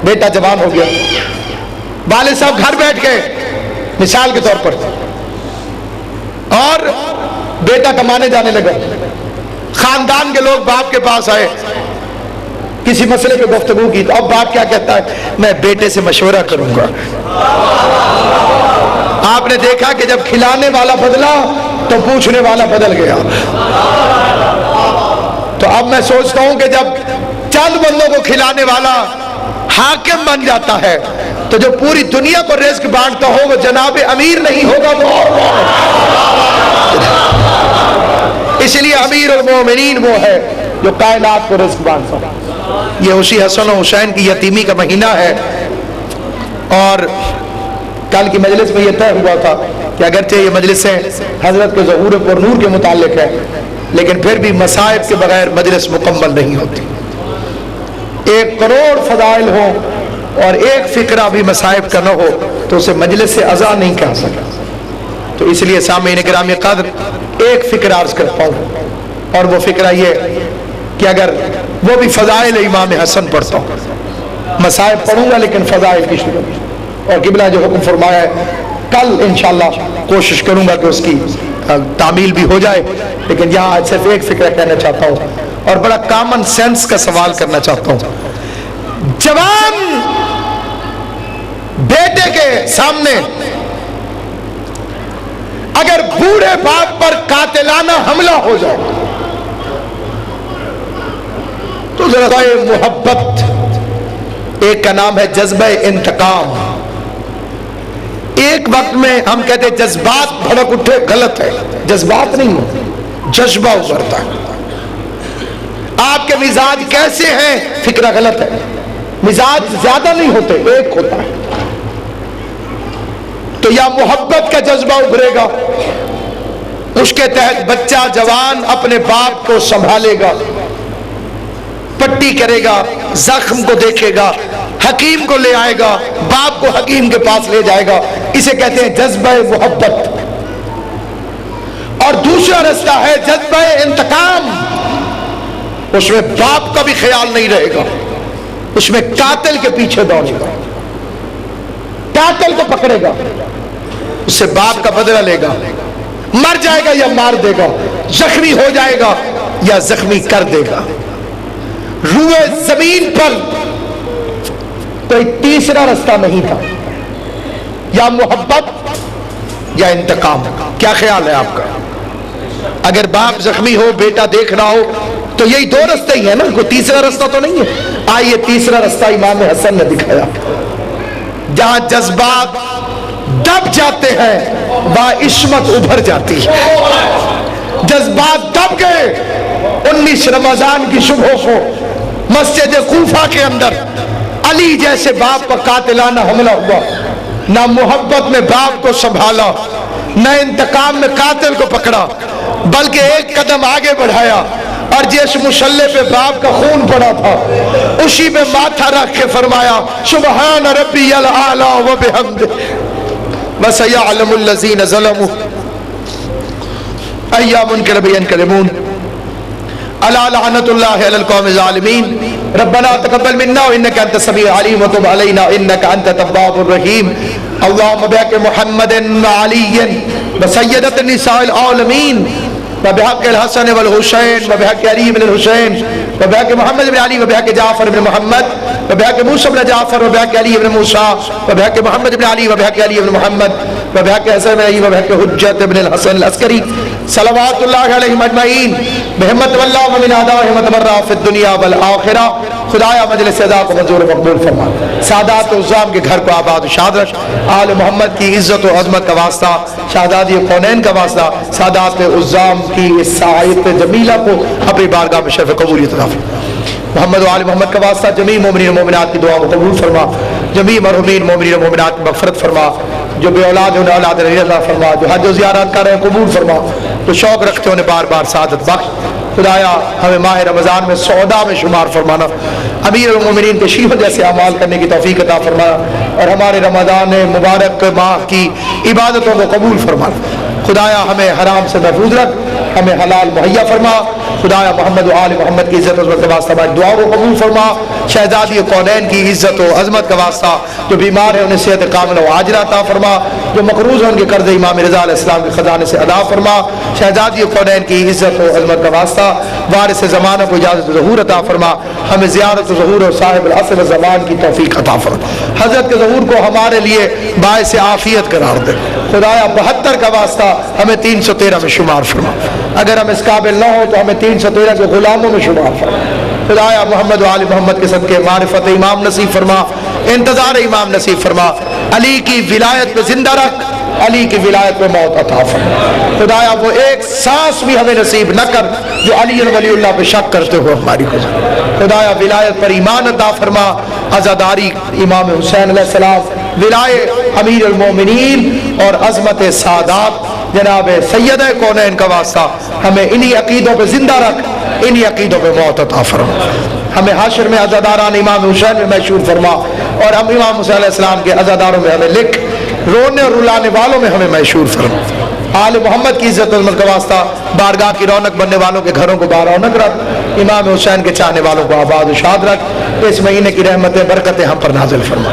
بیٹا جوان ہو گیا، والد صاحب گھر بیٹھ گئے مثال کے طور پر، اور بیٹا کمانے جانے لگا، خاندان کے لوگ باپ کے پاس آئے، کسی مسئلے پہ گفتگو کی، تو اب باپ کیا کہتا ہے؟ میں بیٹے سے مشورہ کروں گا۔ آپ نے دیکھا کہ جب کھلانے والا بدلا تو پوچھنے والا بدل گیا۔ تو اب میں سوچتا ہوں کہ جب چند بندوں کو کھلانے والا حاکم بن جاتا ہے تو جو پوری دنیا کو رزق بانٹتا ہو وہ جناب امیر نہیں ہوگا تو اور کون ہے؟ اس لیے امیر المومنین وہ ہے جو کائنات کو رزق بانٹتا ہے۔ یہ اسی حسن و حسین کی یتیمی کا مہینہ ہے، اور کل کی مجلس میں یہ طے ہوا تھا کہ اگرچہ یہ مجلسیں حضرت کے ظہور پر نور کے متعلق ہے، لیکن پھر بھی مصائب کے بغیر مجلس مکمل نہیں ہوتی۔ 1 کروڑ فضائل ہو اور ایک فقرہ بھی مصائب کا نہ ہو تو اسے مجلس سے ازا نہیں کہہ سکتا۔ تو اس لیے سامعین گرامی قدر ایک فقرہ عرض کرتا ہوں، اور وہ فقرہ یہ کہ اگر وہ بھی فضائل امام حسن پڑھتا ہوں، مصائب پڑھوں گا لیکن فضائل کی شروع، اور قبلہ جو حکم فرمایا ہے کل انشاءاللہ کوشش کروں گا کہ اس کی تعمیل بھی ہو جائے، لیکن یہاں آج صرف ایک فقرہ کہنا چاہتا ہوں اور بڑا کامن سینس کا سوال کرنا چاہتا ہوں۔ جوان بیٹے کے سامنے اگر بوڑھے باپ پر قاتلانہ حملہ ہو جائے تو ذرا محبت، ایک کا نام ہے جذبہ انتقام۔ ایک وقت میں ہم کہتے ہیں جذبات بھڑک اٹھے، غلط ہے، جذبات نہیں ہوتے، جذبہ ابھرتا ہے۔ آپ کے مزاج کیسے ہیں؟ فکرہ غلط ہے، مزاج زیادہ نہیں ہوتے، ایک ہوتا ہے۔ تو یا محبت کا جذبہ ابھرے گا، اس کے تحت بچہ جوان اپنے باپ کو سنبھالے گا، پٹی کرے گا، زخم کو دیکھے گا، حکیم کو لے آئے گا، باپ کو حکیم کے پاس لے جائے گا، اسے کہتے ہیں جذبہ محبت۔ اور دوسرا رستہ ہے جذبہ انتقام، اس میں باپ کا بھی خیال نہیں رہے گا، اس میں قاتل کے پیچھے دوڑے گا، قاتل کو پکڑے گا، اس سے باپ کا بدلہ لے گا، مر جائے گا یا مار دے گا، زخمی ہو جائے گا یا زخمی کر دے گا۔ روئے زمین پر کوئی تیسرا رستہ نہیں تھا، یا محبت یا انتقام۔ کیا خیال ہے آپ کا؟ اگر باپ زخمی ہو، بیٹا دیکھ رہا ہو، تو یہی 2 رستے ہی ہیں نا، کوئی تیسرا رستہ تو نہیں ہے۔ آئیے تیسرا رستہ امام حسن نے دکھایا، جہاں جذبات دب جاتے ہیں وہاں عصمت ابھر جاتی ہے۔ جذبات دب گئے، 19 رمضان کی صبح کو مسجد کوفہ کے اندر علی جیسے باپ پر قاتلانہ حملہ ہوا، نہ محبت میں باپ کو سنبھالا، نہ انتقام میں قاتل کو پکڑا، بلکہ ایک قدم آگے بڑھایا، اور جس مسلح پہ باپ کا خون پڑا تھا اسی پہ ماتھا رکھ کے فرمایا سبحان ربی الاعلی وبحمدہ وسیعلم الذین ظلموا ای منکر ینکلمون الا لعنت اللہ علی القوم الظالمین ربنا تقبل منا انک انت السمیع العلیم وتب علینا انک انت التواب الرحیم اللهم بحق محمد وعلی وسیدۃ النساء العالمین وبحق الحسن والحسین وبحق علی بن الحسین وبحق محمد بن علی وبحق جعفر بن محمد وبحق موسیٰ بن جعفر وبحق علی بن موسیٰ وبحق محمد بن علی وبحق علی بن محمد وبحق حسن بن علی وبحق حجت بن الحسن العسکری صلوات اللہ علیہم اجمعین بہمت واللہ ومن اعدائہم تبرأ فی الدنیا والآخرہ. خدایا مجلس ادا کو منظور و مقبول فرما. سادات و عظام کے گھر کو آباد و شاد رکھ. آل محمد کی عزت و عظمت کا واسطہ, شہزادی کونین کا واسطہ, سادات عظام کی اس ساعت جمیلہ کو اپنی بارگاہ میں شرف قبولیت عطا فرما. محمد و آل محمد کا واسطہ جمیع مومنین و مومنات کی دعا کو قبول فرما. جمیع مرحومین مومنین و مومنات کی مغفرت فرما. جو بے اولاد انہیں اولاد رضی اللہ فرما. جو حج و زیارت کر رہے ہیں قبول فرما. جو شوق رکھتے انہیں بار بار سعادت بخش. خدایا ہمیں ماہ رمضان میں سودا میں شمار فرمانا. امیر المومنین کے شیخ جیسے اعمال کرنے کی توفیق عطا فرمانا اور ہمارے رمضان مبارک ماہ کی عبادتوں کو قبول فرمانا. خدایا ہمیں حرام سے محفوظ رکھ, ہمیں حلال مہیا فرما. خدایا محمد و آل محمد کی عزت و عظمت کا واسطہ ہماری دعا کو قبول فرما. شہزادی کونین کی عزت و عظمت کا واسطہ جو بیمار ہیں انہیں صحت کاملہ و عاجلہ عطا فرما. جو مقروض ہیں ان کے قرض امام رضا علیہ السلام کے خزانے سے ادا فرما. شہزادی کونین کی عزت و عظمت کا واسطہ وارث زمانہ کو اجازت و ظہور عطا فرما. ہمیں زیارت و ظہور اور صاحب العصر زمان کی توفیق عطا فرما. حضرت کے ظہور کو ہمارے لیے باعث عافیت قرار دے. خدایا 72 کا واسطہ ہمیں 313 میں شمار فرما. اگر ہم اس قابل نہ ہو تو ہمیں 313 کے غلاموں میں شمار فرما. خدایا محمد و آل محمد کے صدقے معرفت امام نصیب فرما, انتظار امام نصیب فرما. علی کی ولایت پہ زندہ رکھ, علی کی ولایت پہ موت عطا فرما. خدایا وہ ایک سانس بھی ہمیں نصیب نہ کر جو علی ولی اللہ پہ شک کرتے ہو ہماری گزر. خدایا ولایت پر ایمان عطا فرما. عزاداری امام حسین علیہ السلام, ولائے امیر المومنین اور عظمت سادات جناب سید کونین کا واسطہ ہمیں انہی عقیدوں پہ زندہ رکھ, انہی عقیدوں پہ موت عطا فرما. ہمیں حشر میں عزاداران امام حسین میں محشور فرما اور ہم امام حسین علیہ السلام کے عزاداروں میں ہمیں لکھ, رونے اور رلانے والوں میں ہمیں محشور فرما. آل محمد کی عزت و عظمت کا واسطہ بارگاہ کی رونق بننے والوں کے گھروں کو بارونق رکھ. امام حسین کے چاہنے والوں کو آباد و شاد رکھ. اس مہینے کی رحمتیں برکتیں ہم پر نازل فرما.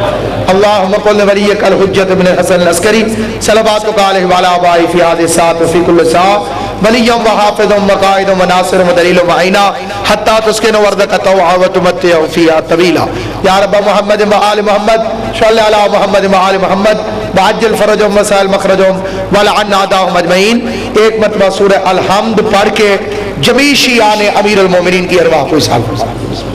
اللہم قل ولیک الحجت بن الحسن العسکری صلواتک علیہ وعلی آبائہ فی هذه الساعة وفی کل ساعة ولیًا وحافظا وقائدا وناصرا ودلیلا ومعینا حتی تسکن وردک طوعا وتمتع فیہا طویلا. یا رب محمد وآل محمد صلی علی محمد وآل محمد وعجل فرجهم وسائل مخرجهم ولعن اعداءهم اجمعین. ایک مرتبہ سورہ الحمد پڑھ کے جمیع شیعان امیر المومنین کی ارواح کو اصحاب